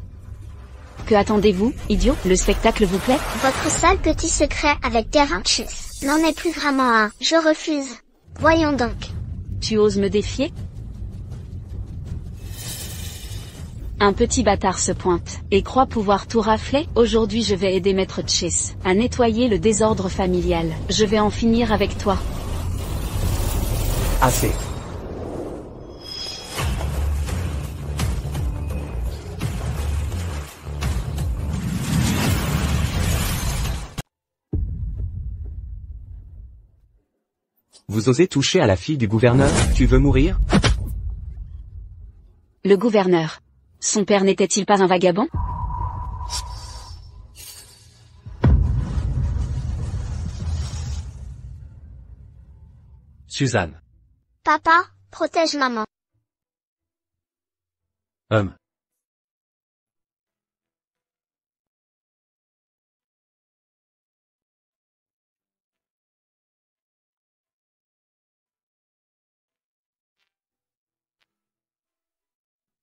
Que attendez-vous, idiot? Le spectacle vous plaît? Votre sale petit secret avec Terrence n'en est plus vraiment un. Je refuse. Voyons donc. Tu oses me défier? Un petit bâtard se pointe, et croit pouvoir tout rafler. Aujourd'hui je vais aider Maître Chase à nettoyer le désordre familial. Je vais en finir avec toi. Assez. Vous osez toucher à la fille du gouverneur? Tu veux mourir? Le gouverneur. Son père n'était-il pas un vagabond? Suzanne. Papa, protège maman.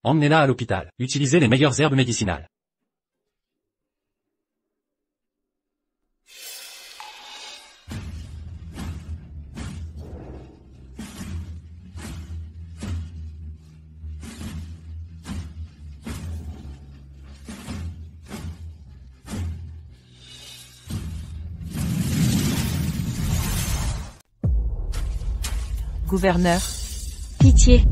Emmenez-la à l'hôpital. Utilisez les meilleures herbes médicinales. Gouverneur, Pitié.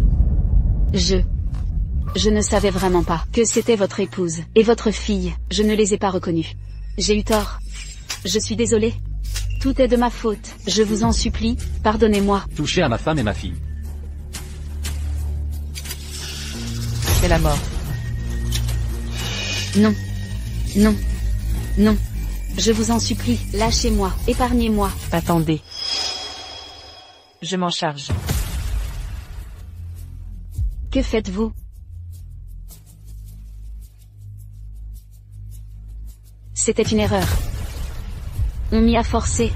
Je ne savais vraiment pas que c'était votre épouse et votre fille. Je ne les ai pas reconnus. J'ai eu tort. Je suis désolé. Tout est de ma faute. Je vous en supplie, pardonnez-moi. Touchez à ma femme et ma fille. c'est la mort. Non. Non. Non. Je vous en supplie, lâchez-moi, épargnez-moi. Attendez. Je m'en charge. Que faites-vous? C'était une erreur. On m'y a forcé.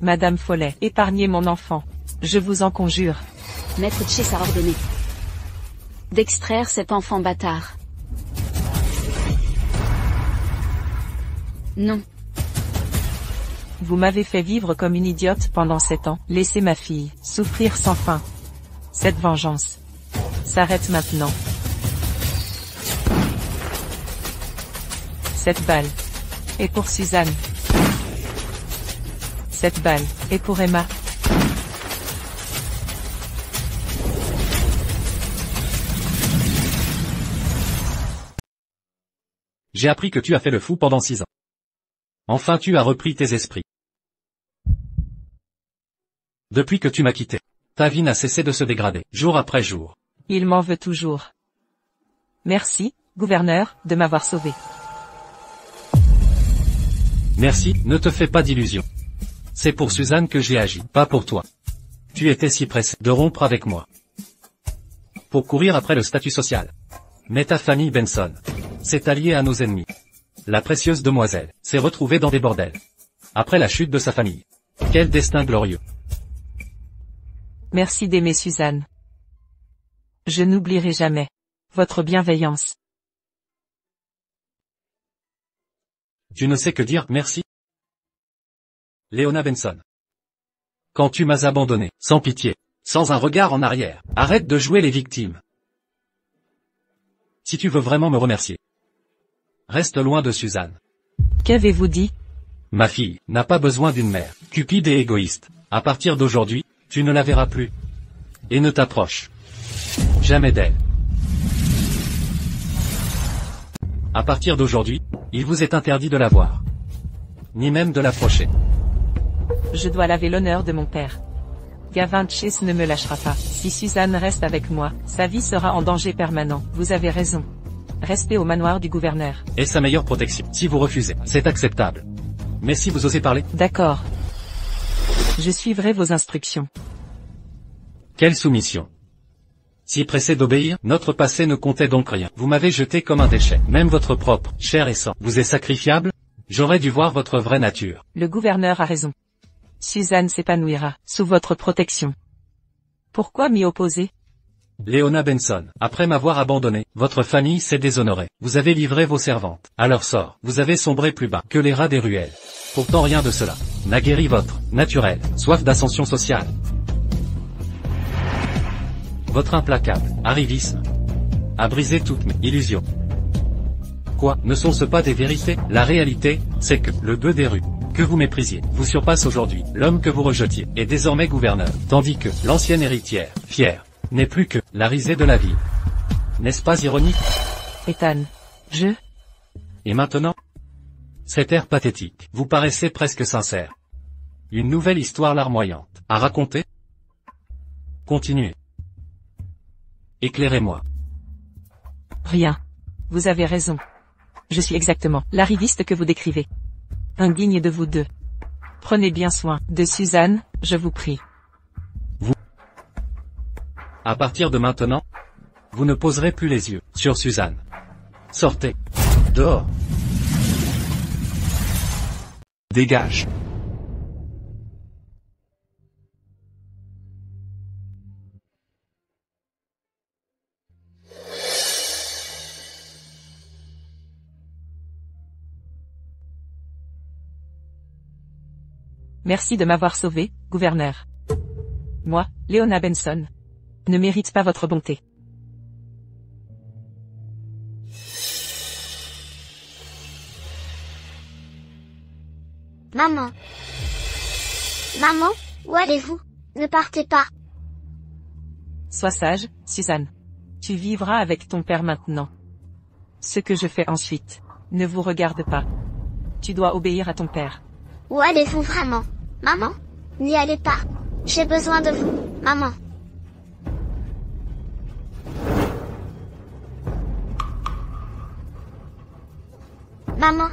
Madame Follet, épargnez mon enfant. Je vous en conjure. Maître Chase a ordonné d'extraire cet enfant bâtard. Non. Vous m'avez fait vivre comme une idiote pendant 7 ans. Laissez ma fille souffrir sans fin. Cette vengeance s'arrête maintenant. Cette balle est pour Suzanne. Cette balle est pour Emma. J'ai appris que tu as fait le fou pendant 6 ans. Enfin tu as repris tes esprits. Depuis que tu m'as quitté, ta vie n'a cessé de se dégrader, jour après jour. Il m'en veut toujours. Merci, gouverneur, de m'avoir sauvé. Merci, ne te fais pas d'illusions. C'est pour Suzanne que j'ai agi, pas pour toi. Tu étais si pressé de rompre avec moi. Pour courir après le statut social. Mais ta famille Benson s'est alliée à nos ennemis. La précieuse demoiselle s'est retrouvée dans des bordels. Après la chute de sa famille. Quel destin glorieux. Merci d'aimer Suzanne. Je n'oublierai jamais votre bienveillance. Tu ne sais que dire merci. Léona Benson. Quand tu m'as abandonné, sans pitié, sans un regard en arrière, arrête de jouer les victimes. Si tu veux vraiment me remercier, reste loin de Suzanne. Qu'avez-vous dit? Ma fille n'a pas besoin d'une mère cupide et égoïste. À partir d'aujourd'hui, tu ne la verras plus. Et ne t'approche jamais d'elle. À partir d'aujourd'hui, il vous est interdit de la voir. Ni même de l'approcher. Je dois laver l'honneur de mon père. Gavin Chase ne me lâchera pas. Si Suzanne reste avec moi, sa vie sera en danger permanent. Vous avez raison. Restez au manoir du gouverneur. Et sa meilleure protection. Si vous refusez, c'est acceptable. Mais si vous osez parler, D'accord. Je suivrai vos instructions. quelle soumission. Si pressé d'obéir, notre passé ne comptait donc rien. Vous m'avez jeté comme un déchet. Même votre propre, chair et sang, vous est sacrifiable? J'aurais dû voir votre vraie nature. Le gouverneur a raison. Suzanne s'épanouira, sous votre protection. Pourquoi m'y opposer? Léona Benson, après m'avoir abandonné, votre famille s'est déshonorée. Vous avez livré vos servantes à leur sort. Vous avez sombré plus bas que les rats des ruelles. Pourtant rien de cela n'a guéri votre naturel, soif d'ascension sociale. Votre implacable arrivisme a brisé toutes mes illusions. Quoi, ne sont-ce pas des vérités? La réalité, c'est que le gueux des rues que vous méprisiez vous surpasse aujourd'hui. L'homme que vous rejetiez est désormais gouverneur, tandis que l'ancienne héritière, fière, n'est plus que la risée de la vie. N'est-ce pas ironique? Ethan. Et maintenant? Cet air pathétique, vous paraissez presque sincère. Une nouvelle histoire larmoyante à raconter? Continuez. Éclairez-moi. Rien. Vous avez raison. Je suis exactement l'arriviste que vous décrivez. Indigne de vous deux. Prenez bien soin de Suzanne, je vous prie. À partir de maintenant, vous ne poserez plus les yeux sur Suzanne. Sortez. Dehors. Dégage. Merci de m'avoir sauvé, gouverneur. Moi, Léona Benson, ne mérite pas votre bonté. Maman. Maman, où allez-vous? Ne partez pas. Sois sage, Suzanne. Tu vivras avec ton père maintenant. Ce que je fais ensuite ne vous regarde pas. Tu dois obéir à ton père. Où allez-vous vraiment? Maman? N'y allez pas. J'ai besoin de vous, maman. Maman.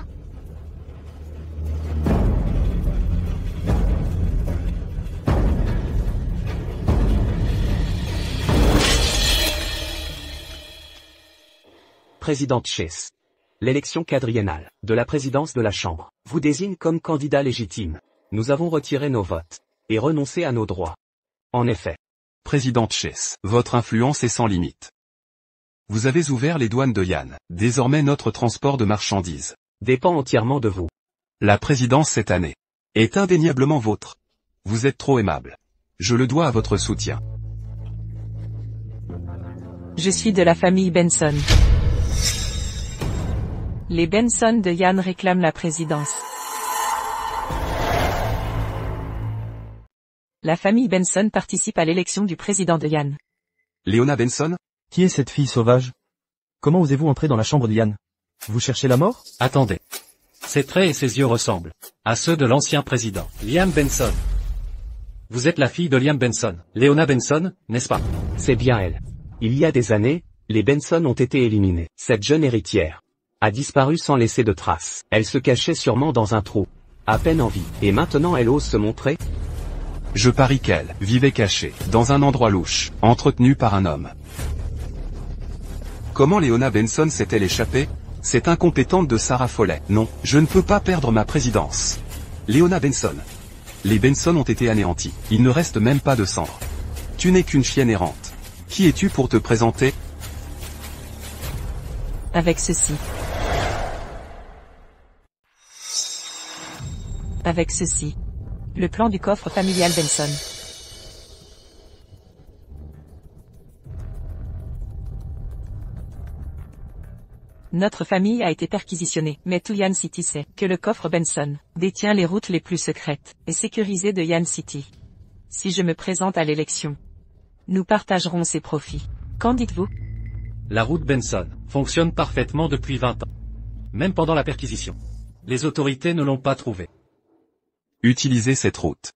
Présidente Chase. L'élection quadriennale de la présidence de la Chambre vous désigne comme candidat légitime. Nous avons retiré nos votes et renoncé à nos droits. En effet. Présidente Chase, votre influence est sans limite. Vous avez ouvert les douanes de Yann. Désormais notre transport de marchandises Dépend entièrement de vous. La présidence cette année est indéniablement vôtre. Vous êtes trop aimable. Je le dois à votre soutien. Je suis de la famille Benson. Les Benson de Yann réclament la présidence. La famille Benson participe à l'élection du président de Yann. Léona Benson? Qui est cette fille sauvage? Comment osez-vous entrer dans la chambre de Yann? Vous cherchez la mort? Attendez. Ses traits et ses yeux ressemblent à ceux de l'ancien président, Liam Benson. Vous êtes la fille de Liam Benson, Léona Benson, n'est-ce pas? C'est bien elle. Il y a des années, les Benson ont été éliminés. Cette jeune héritière a disparu sans laisser de traces. Elle se cachait sûrement dans un trou, à peine en vie. Et maintenant elle ose se montrer? Je parie qu'elle vivait cachée, dans un endroit louche, entretenue par un homme. Comment Léona Benson s'est-elle échappée? Cette incompétente de Sarah Foley. Non, je ne peux pas perdre ma présidence. Léona Benson. Les Benson ont été anéantis. Il ne reste même pas de cendres. Tu n'es qu'une chienne errante. Qui es-tu pour te présenter? Avec ceci. Avec ceci. Le plan du coffre familial Benson. Notre famille a été perquisitionnée, mais tout Yann City sait que le coffre Benson détient les routes les plus secrètes et sécurisées de Yann City. Si je me présente à l'élection, nous partagerons ses profits. Qu'en dites-vous? La route Benson fonctionne parfaitement depuis 20 ans. Même pendant la perquisition. Les autorités ne l'ont pas trouvée. Utilisez cette route.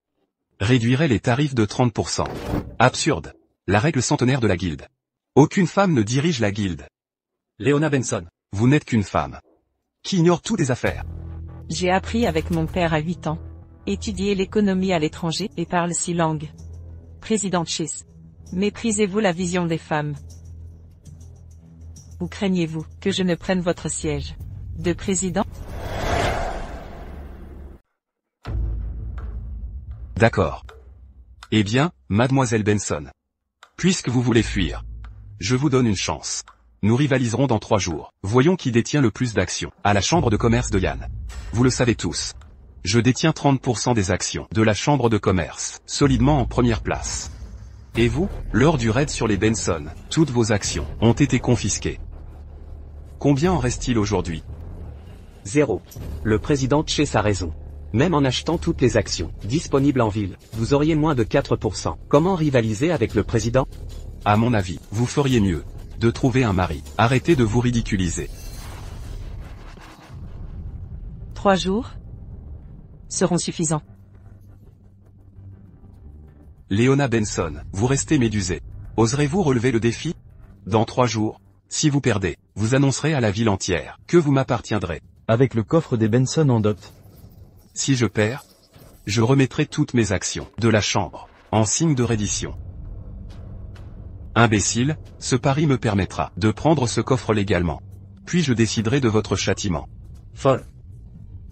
Réduirait les tarifs de 30%. Absurde. La règle centenaire de la guilde. Aucune femme ne dirige la guilde. Léona Benson. Vous n'êtes qu'une femme qui ignore tout des affaires. J'ai appris avec mon père à 8 ans. Étudié l'économie à l'étranger et parle 6 langues. Président Chase. Méprisez-vous la vision des femmes? Ou craignez-vous que je ne prenne votre siège de président? D'accord. Eh bien, mademoiselle Benson. Puisque vous voulez fuir, je vous donne une chance. Nous rivaliserons dans 3 jours. Voyons qui détient le plus d'actions à la chambre de commerce de Yann. Vous le savez tous. Je détiens 30% des actions de la chambre de commerce, solidement en première place. Et vous, lors du raid sur les Benson, toutes vos actions ont été confisquées. Combien en reste-t-il aujourd'hui? 0. Le président Chase a raison. Même en achetant toutes les actions disponibles en ville, vous auriez moins de 4%. Comment rivaliser avec le président? À mon avis, vous feriez mieux de trouver un mari. Arrêtez de vous ridiculiser. 3 jours seront suffisants. Léona Benson, vous restez médusée. Oserez-vous relever le défi? Dans 3 jours, si vous perdez, vous annoncerez à la ville entière que vous m'appartiendrez. Avec le coffre des Benson en dot. Si je perds, je remettrai toutes mes actions de la chambre, en signe de reddition. Imbécile, ce pari me permettra de prendre ce coffre légalement. Puis je déciderai de votre châtiment. Folle.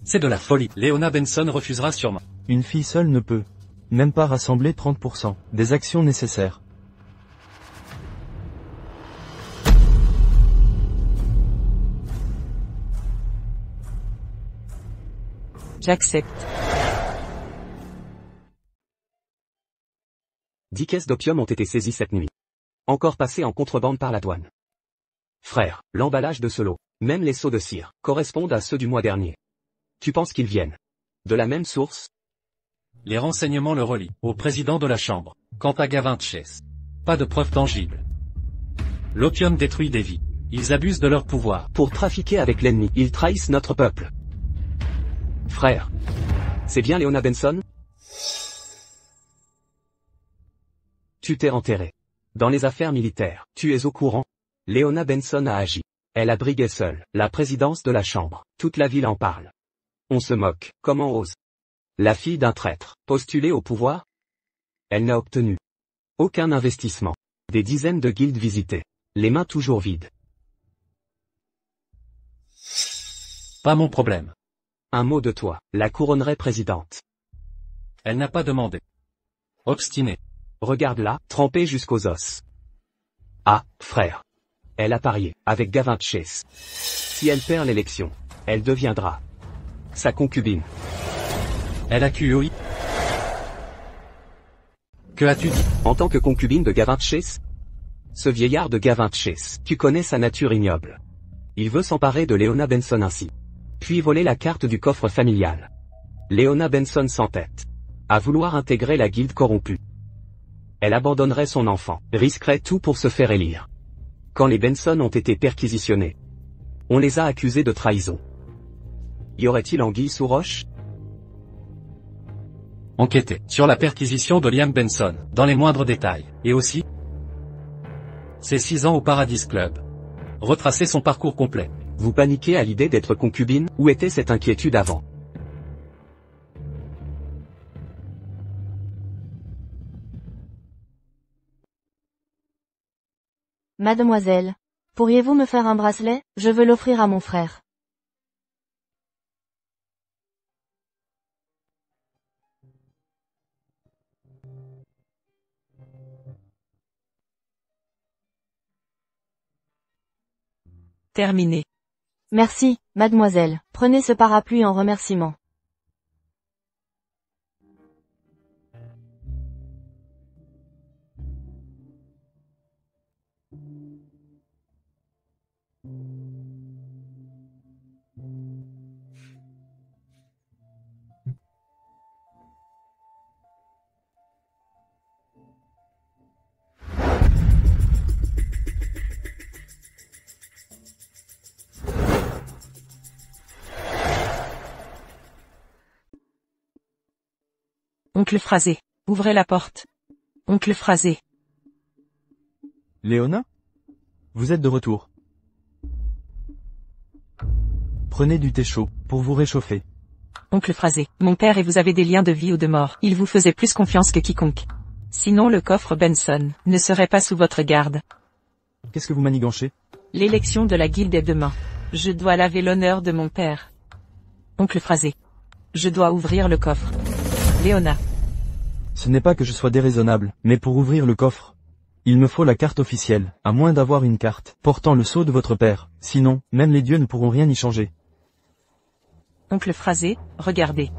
C'est de la folie. Léona Benson refusera sûrement. Une fille seule ne peut même pas rassembler 30% des actions nécessaires. J'accepte. 10 caisses d'opium ont été saisies cette nuit. Encore passées en contrebande par la douane. Frère, l'emballage de ce lot, même les seaux de cire, correspondent à ceux du mois dernier. Tu penses qu'ils viennent de la même source? Les renseignements le relient au président de la chambre. Quant à Gavin Chase, pas de preuves tangibles. L'opium détruit des vies. Ils abusent de leur pouvoir. Pour trafiquer avec l'ennemi, ils trahissent notre peuple. Frère, c'est bien Léona Benson? Tu t'es enterré dans les affaires militaires. Tu es au courant? Léona Benson a agi. Elle a brigué seule la présidence de la chambre. Toute la ville en parle. On se moque. Comment ose la fille d'un traître postuler au pouvoir? Elle n'a obtenu aucun investissement. Des dizaines de guildes visitées. Les mains toujours vides. Pas mon problème. Un mot de toi, la couronnerait présidente. Elle n'a pas demandé. Obstinée. Regarde-la, trempée jusqu'aux os. Ah, frère. Elle a parié, avec Gavin Chase. Si elle perd l'élection, elle deviendra sa concubine. Elle a QOI. Que as-tu dit? En tant que concubine de Gavin Chase? Ce vieillard de Gavin Chase, tu connais sa nature ignoble. Il veut s'emparer de Léona Benson ainsi. Puis voler la carte du coffre familial. Léona Benson s'entête à vouloir intégrer la guilde corrompue. Elle abandonnerait son enfant, risquerait tout pour se faire élire. Quand les Benson ont été perquisitionnés, on les a accusés de trahison. Y aurait-il anguille sous roche? Enquêter sur la perquisition de Liam Benson, dans les moindres détails, et aussi ses 6 ans au Paradise Club. Retracer son parcours complet. Vous paniquez à l'idée d'être concubine? Où était cette inquiétude avant? Mademoiselle, pourriez-vous me faire un bracelet? Je veux l'offrir à mon frère. Terminé. Merci, mademoiselle. Prenez ce parapluie en remerciement. Oncle Phrasé. Ouvrez la porte. Oncle Phrasé. Léona? Vous êtes de retour. Prenez du thé chaud, pour vous réchauffer. Oncle Phrasé, mon père et vous avez des liens de vie ou de mort. Il vous faisait plus confiance que quiconque. Sinon le coffre Benson ne serait pas sous votre garde. Qu'est-ce que vous maniganchez? L'élection de la guilde est demain. Je dois laver l'honneur de mon père. Oncle Phrasé. Je dois ouvrir le coffre. Léona. Ce n'est pas que je sois déraisonnable, mais pour ouvrir le coffre, il me faut la carte officielle, à moins d'avoir une carte portant le sceau de votre père. Sinon, même les dieux ne pourront rien y changer. Oncle Phrasé, regardez.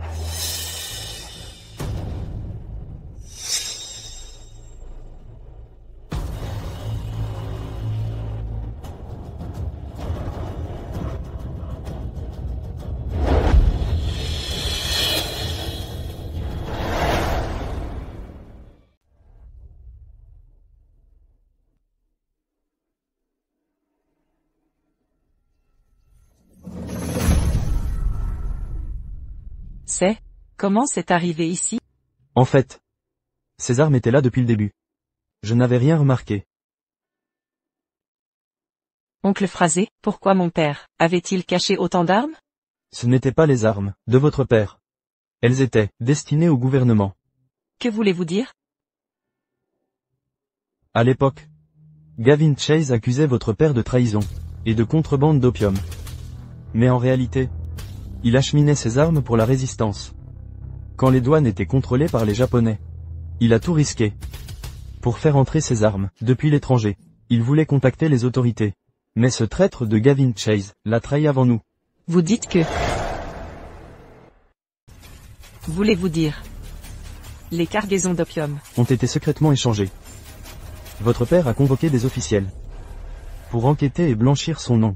Comment c'est arrivé ici? En fait, ces armes étaient là depuis le début. Je n'avais rien remarqué. Oncle Phrasé, pourquoi mon père avait-il caché autant d'armes? Ce n'étaient pas les armes de votre père. Elles étaient destinées au gouvernement. Que voulez-vous dire? À l'époque, Gavin Chase accusait votre père de trahison et de contrebande d'opium. Mais en réalité, il acheminait ses armes pour la résistance. Quand les douanes étaient contrôlées par les Japonais, il a tout risqué pour faire entrer ses armes depuis l'étranger. Il voulait contacter les autorités. Mais ce traître de Gavin Chase l'a trahi avant nous. Vous dites que... Voulez-vous dire... Les cargaisons d'opium ont été secrètement échangées. Votre père a convoqué des officiels pour enquêter et blanchir son nom.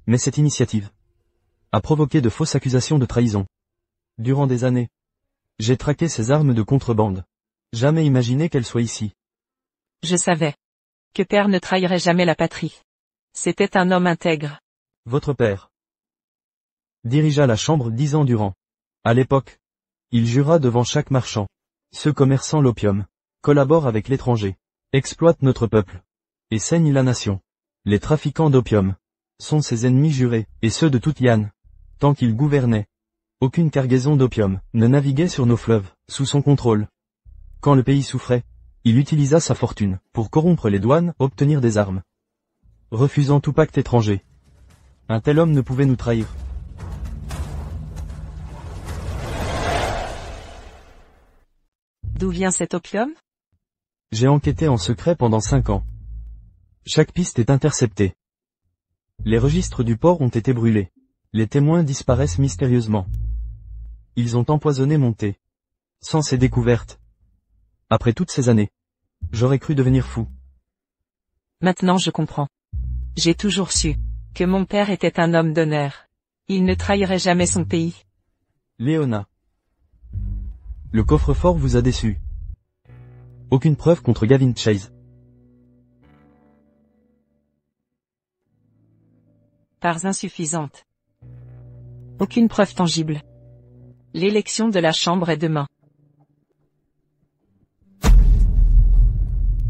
Mais cette initiative a provoqué de fausses accusations de trahison. Durant des années, j'ai traqué ces armes de contrebande. Jamais imaginé qu'elles soient ici. Je savais que père ne trahirait jamais la patrie. C'était un homme intègre. Votre père dirigea la chambre 10 ans durant. À l'époque, il jura devant chaque marchand. Ceux commerçant l'opium collaborent avec l'étranger, exploitent notre peuple et saignent la nation. Les trafiquants d'opium sont ses ennemis jurés, et ceux de toute Yan. Tant qu'il gouvernait, aucune cargaison d'opium ne naviguait sur nos fleuves, sous son contrôle. Quand le pays souffrait, il utilisa sa fortune pour corrompre les douanes, obtenir des armes, refusant tout pacte étranger. Un tel homme ne pouvait nous trahir. D'où vient cet opium? J'ai enquêté en secret pendant 5 ans. Chaque piste est interceptée. Les registres du port ont été brûlés. Les témoins disparaissent mystérieusement. Ils ont empoisonné mon thé. Sans ces découvertes, après toutes ces années, j'aurais cru devenir fou. Maintenant je comprends. J'ai toujours su que mon père était un homme d'honneur. Il ne trahirait jamais son pays. Léona. Le coffre-fort vous a déçu. Aucune preuve contre Gavin Chase. Parts insuffisantes. Aucune preuve tangible. L'élection de la chambre est demain.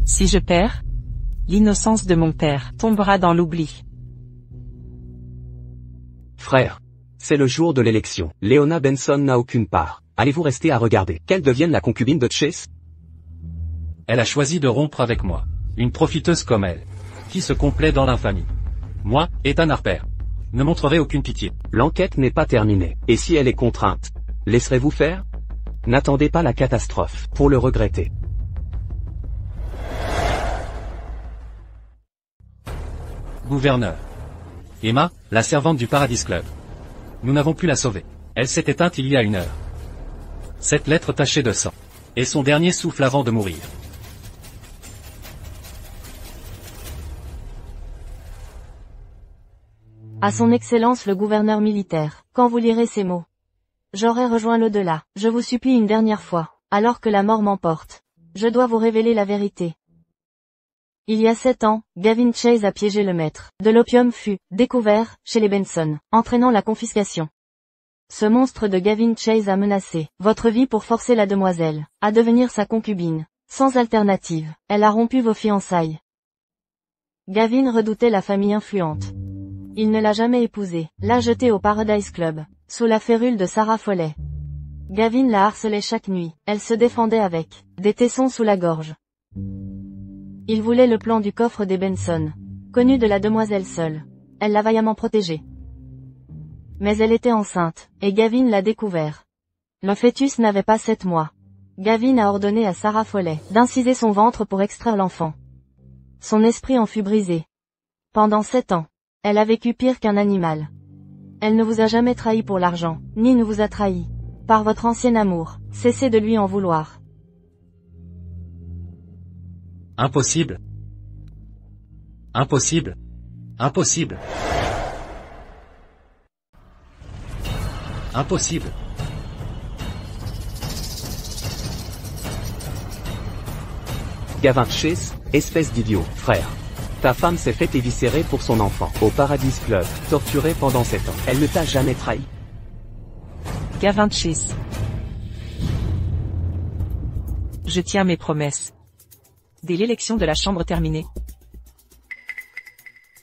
Si je perds, l'innocence de mon père tombera dans l'oubli. Frère, c'est le jour de l'élection. Léona Benson n'a aucune part. Allez-vous rester à regarder qu'elle devienne la concubine de Chase? Elle a choisi de rompre avec moi. Une profiteuse comme elle, qui se complaît dans l'infamie. Moi, Ethan Harper, ne montrerai aucune pitié. L'enquête n'est pas terminée. Et si elle est contrainte, laisserez-vous faire? N'attendez pas la catastrophe pour le regretter. Gouverneur. Emma, la servante du Paradise Club. Nous n'avons pu la sauver. Elle s'est éteinte il y a 1 heure. Cette lettre tachée de sang est son dernier souffle avant de mourir. À son Excellence le gouverneur militaire, quand vous lirez ces mots, j'aurai rejoint l'au-delà. Je vous supplie une dernière fois, alors que la mort m'emporte. Je dois vous révéler la vérité. Il y a 7 ans, Gavin Chase a piégé le maître. De l'opium fut découvert chez les Benson, entraînant la confiscation. Ce monstre de Gavin Chase a menacé votre vie pour forcer la demoiselle à devenir sa concubine. Sans alternative, elle a rompu vos fiançailles. Gavin redoutait la famille influente. Il ne l'a jamais épousée, l'a jetée au Paradise Club, sous la férule de Sarah Foley. Gavin la harcelait chaque nuit, elle se défendait avec des tessons sous la gorge. Il voulait le plan du coffre des Benson, connu de la demoiselle seule. Elle l'a vaillamment protégée. Mais elle était enceinte, et Gavin l'a découvert. Le fœtus n'avait pas 7 mois. Gavin a ordonné à Sarah Foley d'inciser son ventre pour extraire l'enfant. Son esprit en fut brisé. Pendant 7 ans, elle a vécu pire qu'un animal. Elle ne vous a jamais trahi pour l'argent, ni ne vous a trahi par votre ancien amour. Cessez de lui en vouloir. Impossible. Impossible. Impossible. Impossible. Gavin Chase, espèce d'idiot, frère. Ta femme s'est fait éviscérer pour son enfant, au Paradise Club, torturée pendant 7 ans. Elle ne t'a jamais trahi. Gavin Chase. Je tiens mes promesses. Dès l'élection de la chambre terminée,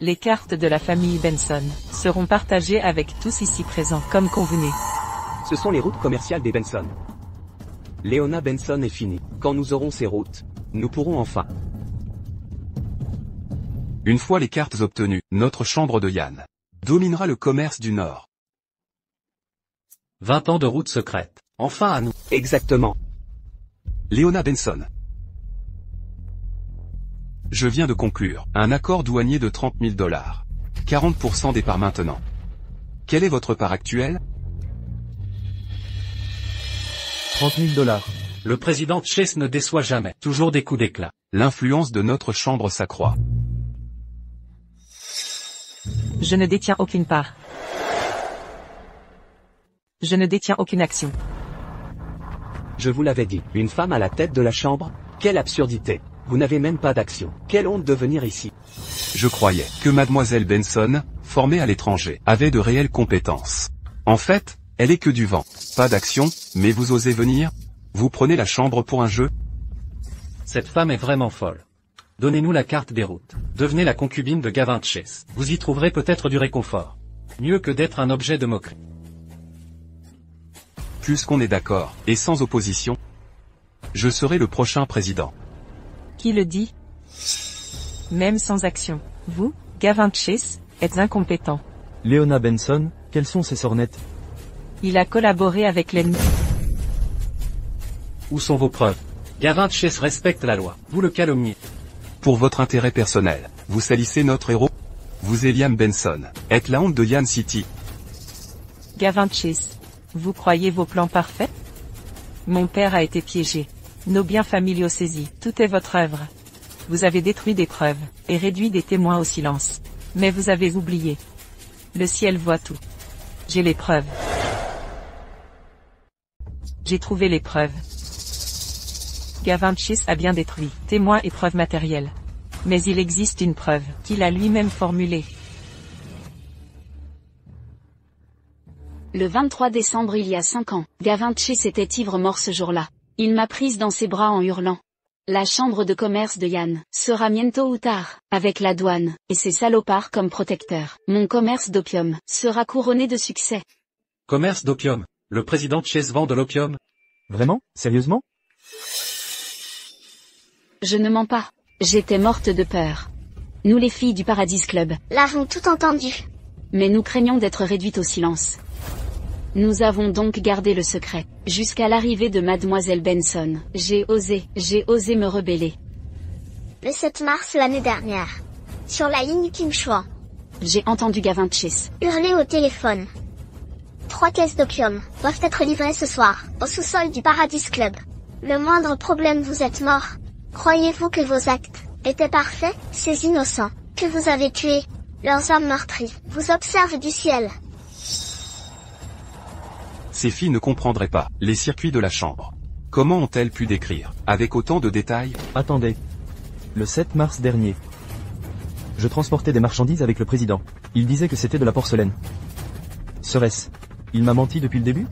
les cartes de la famille Benson seront partagées avec tous ici présents, comme convenu. Ce sont les routes commerciales des Benson. Leona Benson est finie. Quand nous aurons ces routes, nous pourrons enfin. Une fois les cartes obtenues, notre chambre de Yann dominera le commerce du Nord. 20 ans de route secrète. Enfin à nous. Exactement. Leona Benson. Je viens de conclure un accord douanier de 30 000 $. 40% des parts maintenant. Quelle est votre part actuelle? 30 000 $. Le président Chase ne déçoit jamais. Toujours des coups d'éclat. L'influence de notre chambre s'accroît. Je ne détiens aucune part. Je ne détiens aucune action. Je vous l'avais dit, une femme à la tête de la chambre? Quelle absurdité. Vous n'avez même pas d'action. Quelle honte de venir ici. Je croyais que mademoiselle Benson, formée à l'étranger, avait de réelles compétences. En fait, elle est que du vent. Pas d'action, mais vous osez venir? Vous prenez la chambre pour un jeu? Cette femme est vraiment folle. Donnez-nous la carte des routes. Devenez la concubine de Gavin Chase. Vous y trouverez peut-être du réconfort. Mieux que d'être un objet de moquerie. Puisqu'on est d'accord, et sans opposition, je serai le prochain président. Qui le dit? Même sans action. Vous, Gavin Chase, êtes incompétent. Leona Benson, quelles sont ces sornettes? Il a collaboré avec l'ennemi. Où sont vos preuves? Gavin Chase respecte la loi. Vous le calomniez. Pour votre intérêt personnel, vous salissez notre héros? Vous et Liam Benson êtes la honte de Yan City. Gavin Chase. Vous croyez vos plans parfaits? Mon père a été piégé. Nos biens familiaux saisis. Tout est votre œuvre. Vous avez détruit des preuves, et réduit des témoins au silence. Mais vous avez oublié. Le ciel voit tout. J'ai les preuves. J'ai trouvé les preuves. Gavin Chase a bien détruit, témoins et preuves matérielles. Mais il existe une preuve, qu'il a lui-même formulée. Le 23 décembre il y a 5 ans, Gavin Chase était ivre-mort ce jour-là. Il m'a prise dans ses bras en hurlant. La chambre de commerce de Yann sera bientôt ou tard, avec la douane, et ses salopards comme protecteurs. Mon commerce d'opium sera couronné de succès. Commerce d'opium. Le président Chase vend de l'opium? Vraiment? Sérieusement? Je ne mens pas. J'étais morte de peur. Nous les filles du Paradise Club L'avons tout entendu. Mais nous craignons d'être réduites au silence. Nous avons donc gardé le secret, jusqu'à l'arrivée de mademoiselle Benson. J'ai osé me rebeller. Le 7 mars l'année dernière. Sur la ligne Kingshaw. J'ai entendu Gavin Chase Hurler au téléphone. 3 caisses d'opium doivent être livrées ce soir, au sous-sol du Paradise Club. Le moindre problème, vous êtes mort. Croyez-vous que vos actes étaient parfaits? Ces innocents que vous avez tués, leurs âmes meurtries, vous observent du ciel. Ces filles ne comprendraient pas les circuits de la chambre. Comment ont-elles pu décrire, avec autant de détails? Attendez. Le 7 mars dernier. Je transportais des marchandises avec le président. Il disait que c'était de la porcelaine. Serait-ce? Il m'a menti depuis le début?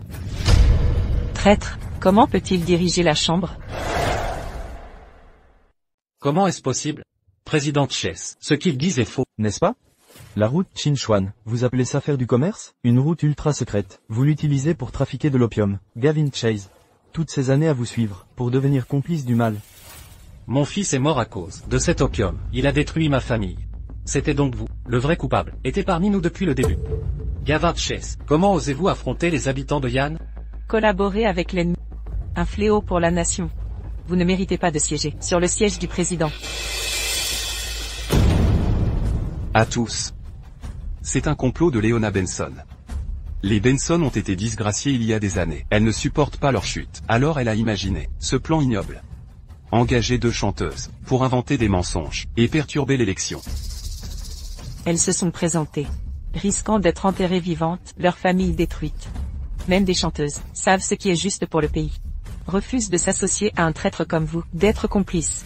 Traître, comment peut-il diriger la chambre? Comment est-ce possible? Président Chase, ce qu'il dit est faux. N'est-ce pas? La route Chinchuan, vous appelez ça faire du commerce? Une route ultra secrète. Vous l'utilisez pour trafiquer de l'opium. Gavin Chase. Toutes ces années à vous suivre, pour devenir complice du mal. Mon fils est mort à cause de cet opium. Il a détruit ma famille. C'était donc vous, le vrai coupable, était parmi nous depuis le début. Gavin Chase, comment osez-vous affronter les habitants de Yan? Collaborer avec l'ennemi. Un fléau pour la nation. Vous ne méritez pas de siéger sur le siège du président. À tous. C'est un complot de Leona Benson. Les Benson ont été disgraciés il y a des années. Elle ne supporte pas leur chute. Alors elle a imaginé ce plan ignoble. Engager 2 chanteuses pour inventer des mensonges et perturber l'élection. Elles se sont présentées, risquant d'être enterrées vivantes, leur famille détruite. Même des chanteuses savent ce qui est juste pour le pays. Refusent de s'associer à un traître comme vous, d'être complices.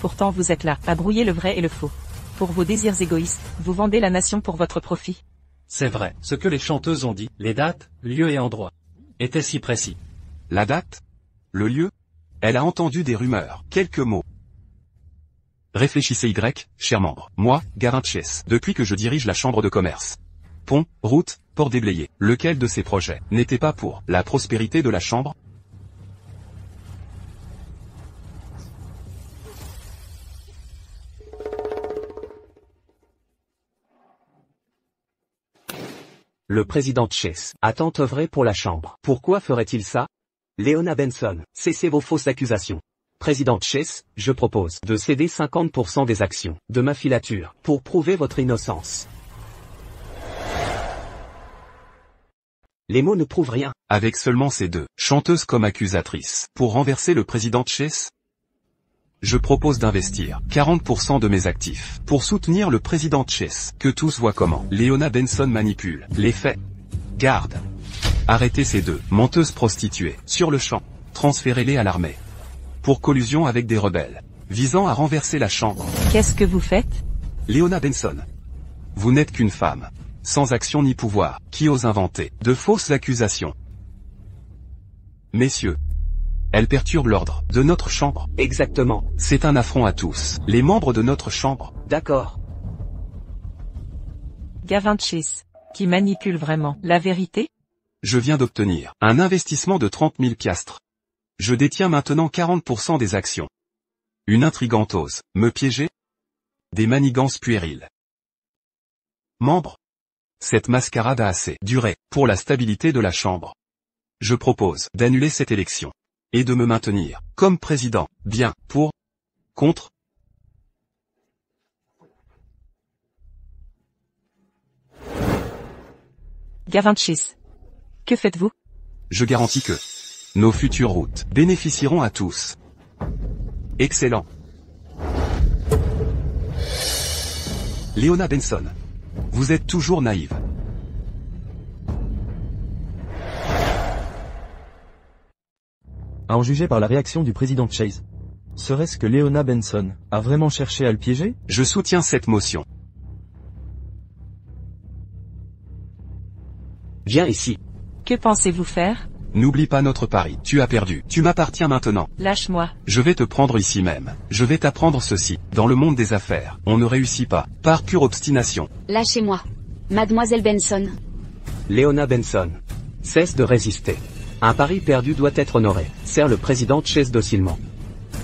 Pourtant vous êtes là, à brouiller le vrai et le faux. Pour vos désirs égoïstes, vous vendez la nation pour votre profit. C'est vrai, ce que les chanteuses ont dit, les dates, lieux et endroits, étaient si précis. La date? Le lieu? Elle a entendu des rumeurs, quelques mots. Réfléchissez chers membres. Moi, Gavin Chase, depuis que je dirige la chambre de commerce. Pont, route, port déblayé. Lequel de ces projets n'était pas pour la prospérité de la chambre? Le président Chase a tant œuvré pour la chambre. Pourquoi ferait-il ça? Leona Benson, cessez vos fausses accusations. Président Chase, je propose de céder 50% des actions de ma filature pour prouver votre innocence. Les mots ne prouvent rien. Avec seulement ces 2 chanteuses comme accusatrices, pour renverser le président Chase? Je propose d'investir 40% de mes actifs pour soutenir le président Chase. Que tous voient comment Leona Benson manipule les faits. Garde. Arrêtez ces 2 menteuses prostituées sur le champ. Transférez-les à l'armée. Pour collusion avec des rebelles, visant à renverser la chambre. Qu'est-ce que vous faites? Leona Benson. Vous n'êtes qu'une femme, sans action ni pouvoir, qui ose inventer de fausses accusations. Messieurs, elle perturbe l'ordre de notre chambre. Exactement. C'est un affront à tous, les membres de notre chambre. D'accord. Gavin Chase, qui manipule vraiment la vérité? Je viens d'obtenir un investissement de 30 000 piastres. Je détiens maintenant 40% des actions. Une intrigante ose me piéger? Des manigances puériles. Membres? Cette mascarade a assez duré pour la stabilité de la chambre. Je propose d'annuler cette élection et de me maintenir comme président. Bien, pour? Contre? Gavin Chase, que faites-vous? Je garantis que nos futures routes bénéficieront à tous. Excellent. Leona Benson. Vous êtes toujours naïve. À en juger par la réaction du président Chase. Serait-ce que Leona Benson a vraiment cherché à le piéger? Je soutiens cette motion. Viens ici. Que pensez-vous faire? N'oublie pas notre pari. Tu as perdu. Tu m'appartiens maintenant. Lâche-moi. Je vais te prendre ici même. Je vais t'apprendre ceci. Dans le monde des affaires, on ne réussit pas, par pure obstination. Lâchez-moi. Mademoiselle Benson. Leona Benson. Cesse de résister. Un pari perdu doit être honoré. Serre le président Chase docilement.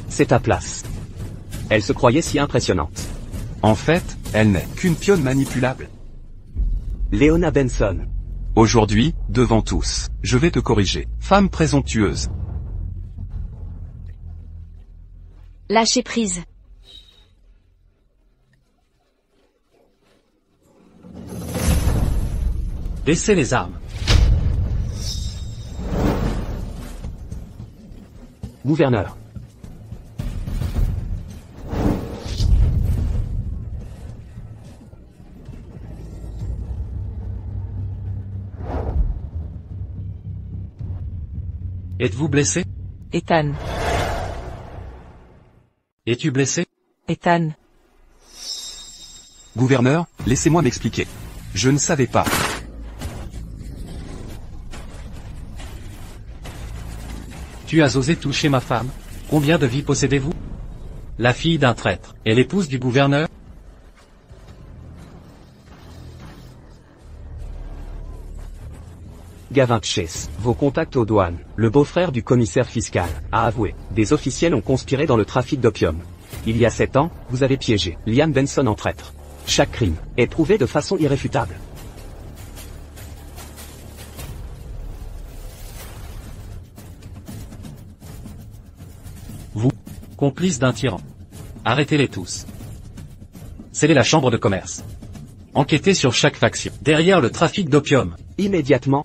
C'est ta place. Elle se croyait si impressionnante. En fait, elle n'est qu'une pionne manipulable. Leona Benson. Aujourd'hui, devant tous, je vais te corriger, femme présomptueuse. Lâchez prise. Baissez les armes. Gouverneur. Êtes-vous blessé? Ethan. Es-tu blessé? Ethan. Gouverneur, laissez-moi m'expliquer. Je ne savais pas. Tu as osé toucher ma femme? Combien de vies possédez-vous? La fille d'un traître, et l'épouse du gouverneur? Gavin Chase, vos contacts aux douanes, le beau-frère du commissaire fiscal, a avoué. Des officiels ont conspiré dans le trafic d'opium. Il y a 7 ans, vous avez piégé Liam Benson en traître. Chaque crime est prouvé de façon irréfutable. Vous, complice d'un tyran. Arrêtez-les tous. Scellez la chambre de commerce. Enquêtez sur chaque faction. Derrière le trafic d'opium. Immédiatement.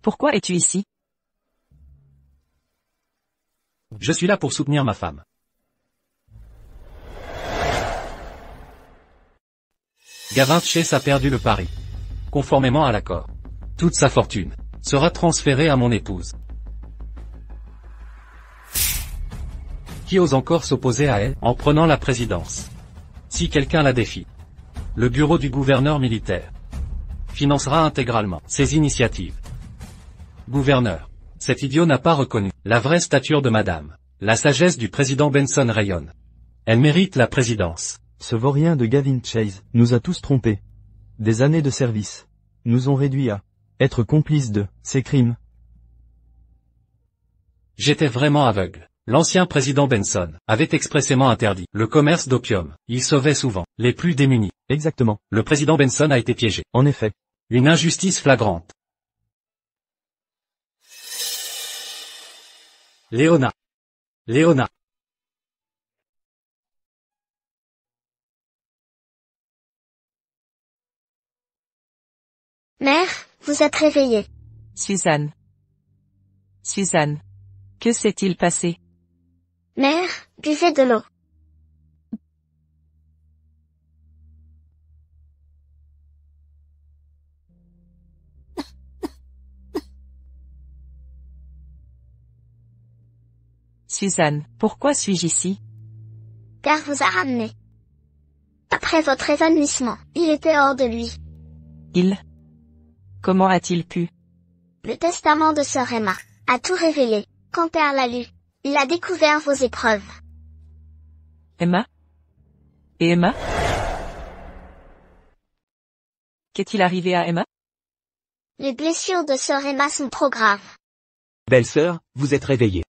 Pourquoi es-tu ici? Je suis là pour soutenir ma femme. Gavin Chase a perdu le pari. Conformément à l'accord. Toute sa fortune sera transférée à mon épouse. Qui ose encore s'opposer à elle en prenant la présidence? Si quelqu'un la défie, le bureau du gouverneur militaire financera intégralement ses initiatives. Gouverneur, cet idiot n'a pas reconnu la vraie stature de madame. La sagesse du président Benson rayonne. Elle mérite la présidence. Ce vaurien de Gavin Chase nous a tous trompés. Des années de service nous ont réduits à être complices de ces crimes. J'étais vraiment aveugle. L'ancien président Benson avait expressément interdit le commerce d'opium. Il sauvait souvent les plus démunis. Exactement. Le président Benson a été piégé. En effet. Une injustice flagrante. Léona. Léona. Mère, vous êtes réveillée. Suzanne. Suzanne. Que s'est-il passé? Mère, buvez de l'eau. Suzanne, pourquoi suis-je ici? Père vous a ramené. Après votre évanouissement, il était hors de lui. Comment a-t-il pu? Le testament de sœur Emma a tout révélé. Quand Père l'a lu, il a découvert vos épreuves. Emma? Et Emma? Qu'est-il arrivé à Emma? Les blessures de sœur Emma sont trop graves. Belle-sœur, vous êtes réveillée.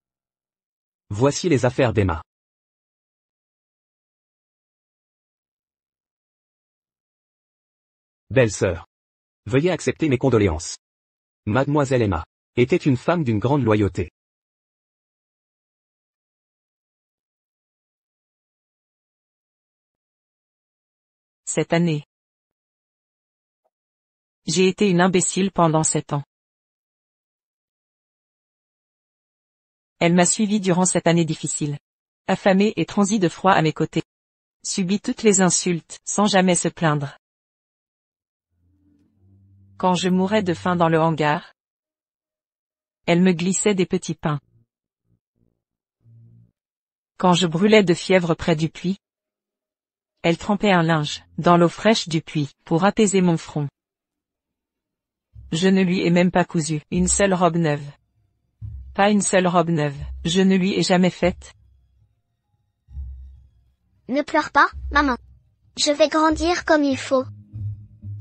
Voici les affaires d'Emma. Belle-sœur. Veuillez accepter mes condoléances. Mademoiselle Emma était une femme d'une grande loyauté. Cette année. J'ai été une imbécile pendant 7 ans. Elle m'a suivi durant cette année difficile. Affamée et transie de froid à mes côtés. Subit toutes les insultes, sans jamais se plaindre. Quand je mourais de faim dans le hangar, elle me glissait des petits pains. Quand je brûlais de fièvre près du puits, elle trempait un linge dans l'eau fraîche du puits pour apaiser mon front. Je ne lui ai même pas cousu une seule robe neuve. Pas une seule robe neuve, je ne lui ai jamais faite. Ne pleure pas, maman. Je vais grandir comme il faut.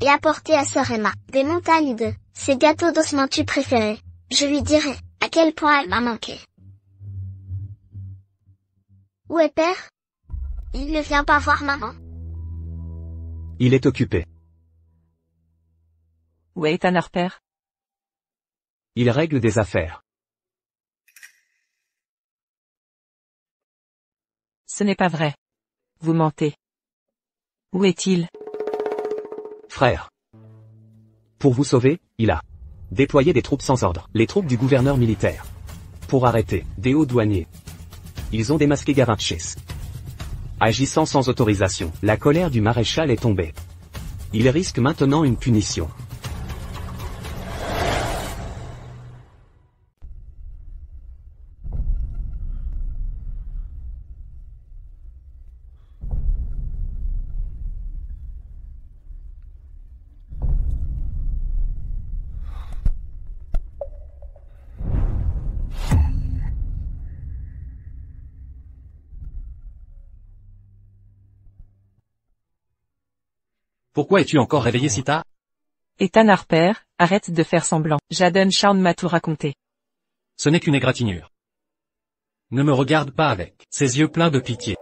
Et apporter à sœur Emma des montagnes de ses gâteaux d'osmanthus préférés. Je lui dirai à quel point elle m'a manqué. Où est Père? Il ne vient pas voir maman. Il est occupé. Où est Tanner Père? Il règle des affaires. Ce n'est pas vrai. Vous mentez. Où est-il? Frère. Pour vous sauver, il a déployé des troupes sans ordre, les troupes du gouverneur militaire, pour arrêter des hauts douaniers. Ils ont démasqué Gavin Chase. Agissant sans autorisation, la colère du maréchal est tombée. Il risque maintenant une punition. Pourquoi es-tu encore réveillé si tard? Ethan Harper, arrête de faire semblant. Jadon Shawn m'a tout raconté. Ce n'est qu'une égratignure. Ne me regarde pas avec ses yeux pleins de pitié.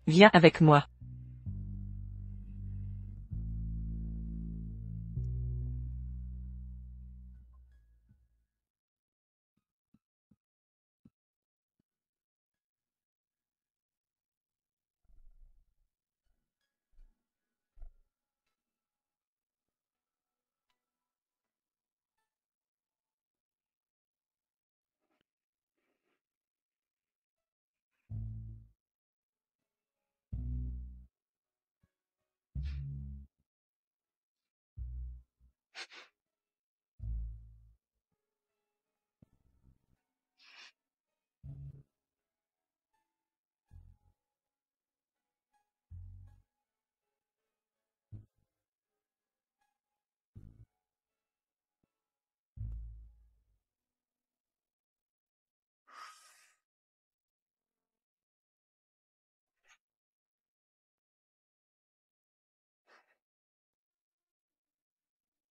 Viens avec moi.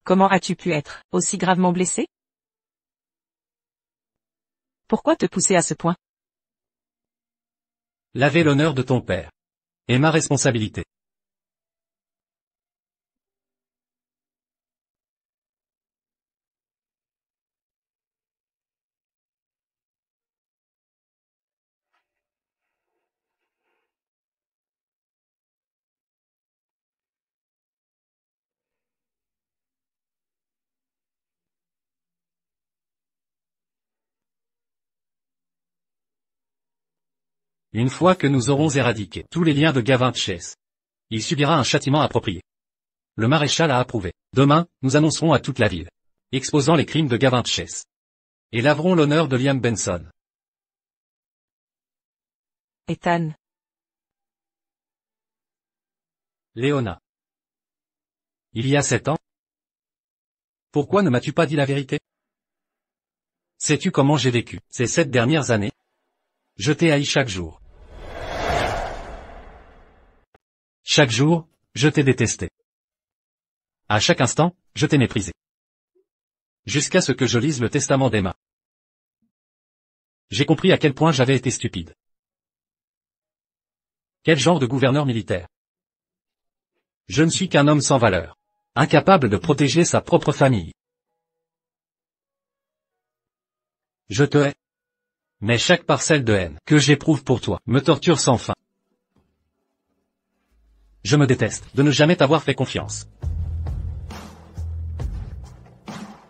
Comment as-tu pu être aussi gravement blessé? Pourquoi te pousser à ce point? Laver l'honneur de ton père est ma responsabilité. Une fois que nous aurons éradiqué tous les liens de Gavin Chase, il subira un châtiment approprié. Le maréchal a approuvé. Demain, nous annoncerons à toute la ville, exposant les crimes de Gavin Chase. Et laverons l'honneur de Liam Benson. Ethan. Léona. Il y a 7 ans? Pourquoi ne m'as-tu pas dit la vérité? Sais-tu comment j'ai vécu ces 7 dernières années? Je t'ai haï chaque jour. Chaque jour, je t'ai détesté. À chaque instant, je t'ai méprisé. Jusqu'à ce que je lise le testament d'Emma. J'ai compris à quel point j'avais été stupide. Quel genre de gouverneur militaire? Je ne suis qu'un homme sans valeur, incapable de protéger sa propre famille. Je te hais. Mais chaque parcelle de haine que j'éprouve pour toi me torture sans fin. Je me déteste de ne jamais t'avoir fait confiance.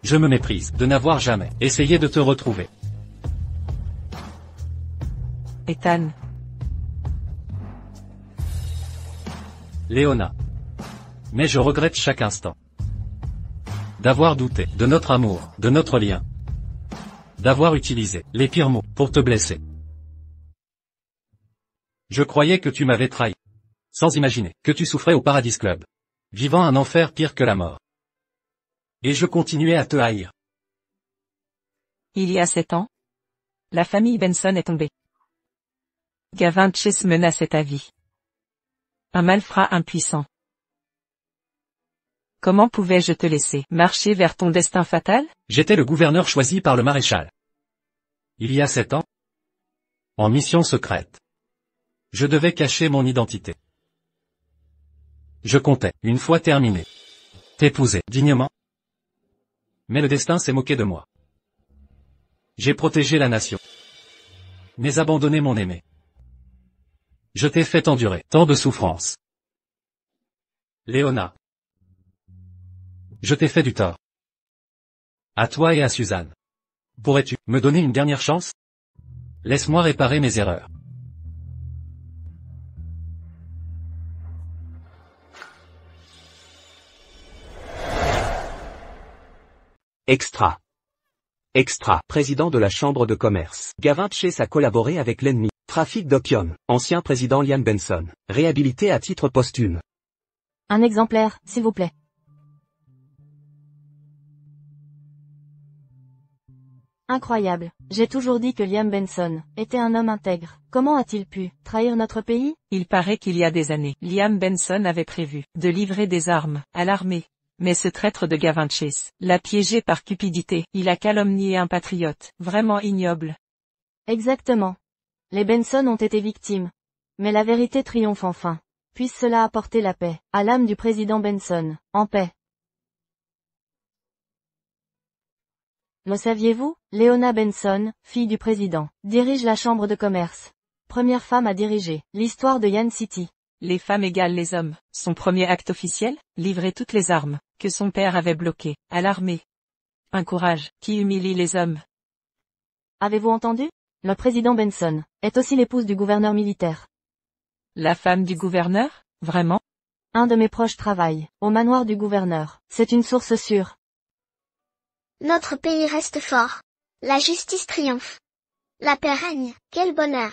Je me méprise de n'avoir jamais essayé de te retrouver. Ethan. Léona. Mais je regrette chaque instant d'avoir douté de notre amour, de notre lien. D'avoir utilisé les pires mots pour te blesser. Je croyais que tu m'avais trahi. Sans imaginer que tu souffrais au Paradise Club, vivant un enfer pire que la mort. Et je continuais à te haïr. Il y a 7 ans, la famille Benson est tombée. Gavin Chase menaçait ta vie. Un malfrat impuissant. Comment pouvais-je te laisser marcher vers ton destin fatal? J'étais le gouverneur choisi par le maréchal. Il y a 7 ans, en mission secrète, je devais cacher mon identité. Je comptais, une fois terminé, t'épouser dignement. Mais le destin s'est moqué de moi. J'ai protégé la nation, mais abandonné mon aimé. Je t'ai fait endurer tant de souffrances. Léona. Je t'ai fait du tort. À toi et à Suzanne. Pourrais-tu me donner une dernière chance? Laisse-moi réparer mes erreurs. Extra. Extra. Président de la Chambre de commerce. Gavin Chase a collaboré avec l'ennemi. Trafic d'opium. Ancien président Liam Benson. Réhabilité à titre posthume. Un exemplaire, s'il vous plaît. Incroyable. J'ai toujours dit que Liam Benson était un homme intègre. Comment a-t-il pu trahir notre pays? Il paraît qu'il y a des années, Liam Benson avait prévu de livrer des armes à l'armée. Mais ce traître de Gavin Chase l'a piégé par cupidité. Il a calomnié un patriote, vraiment ignoble. Exactement. Les Benson ont été victimes. Mais la vérité triomphe enfin. Puisse cela apporter la paix à l'âme du président Benson. En paix. Le saviez-vous? Leona Benson, fille du président, dirige la chambre de commerce. Première femme à diriger l'histoire de Yan City. Les femmes égalent les hommes. Son premier acte officiel, livrer toutes les armes que son père avait bloquées à l'armée. Un courage qui humilie les hommes. Avez-vous entendu? Le président Benson est aussi l'épouse du gouverneur militaire. La femme du gouverneur? Vraiment? Un de mes proches travaille au manoir du gouverneur. C'est une source sûre. Notre pays reste fort. La justice triomphe. La paix règne. Quel bonheur.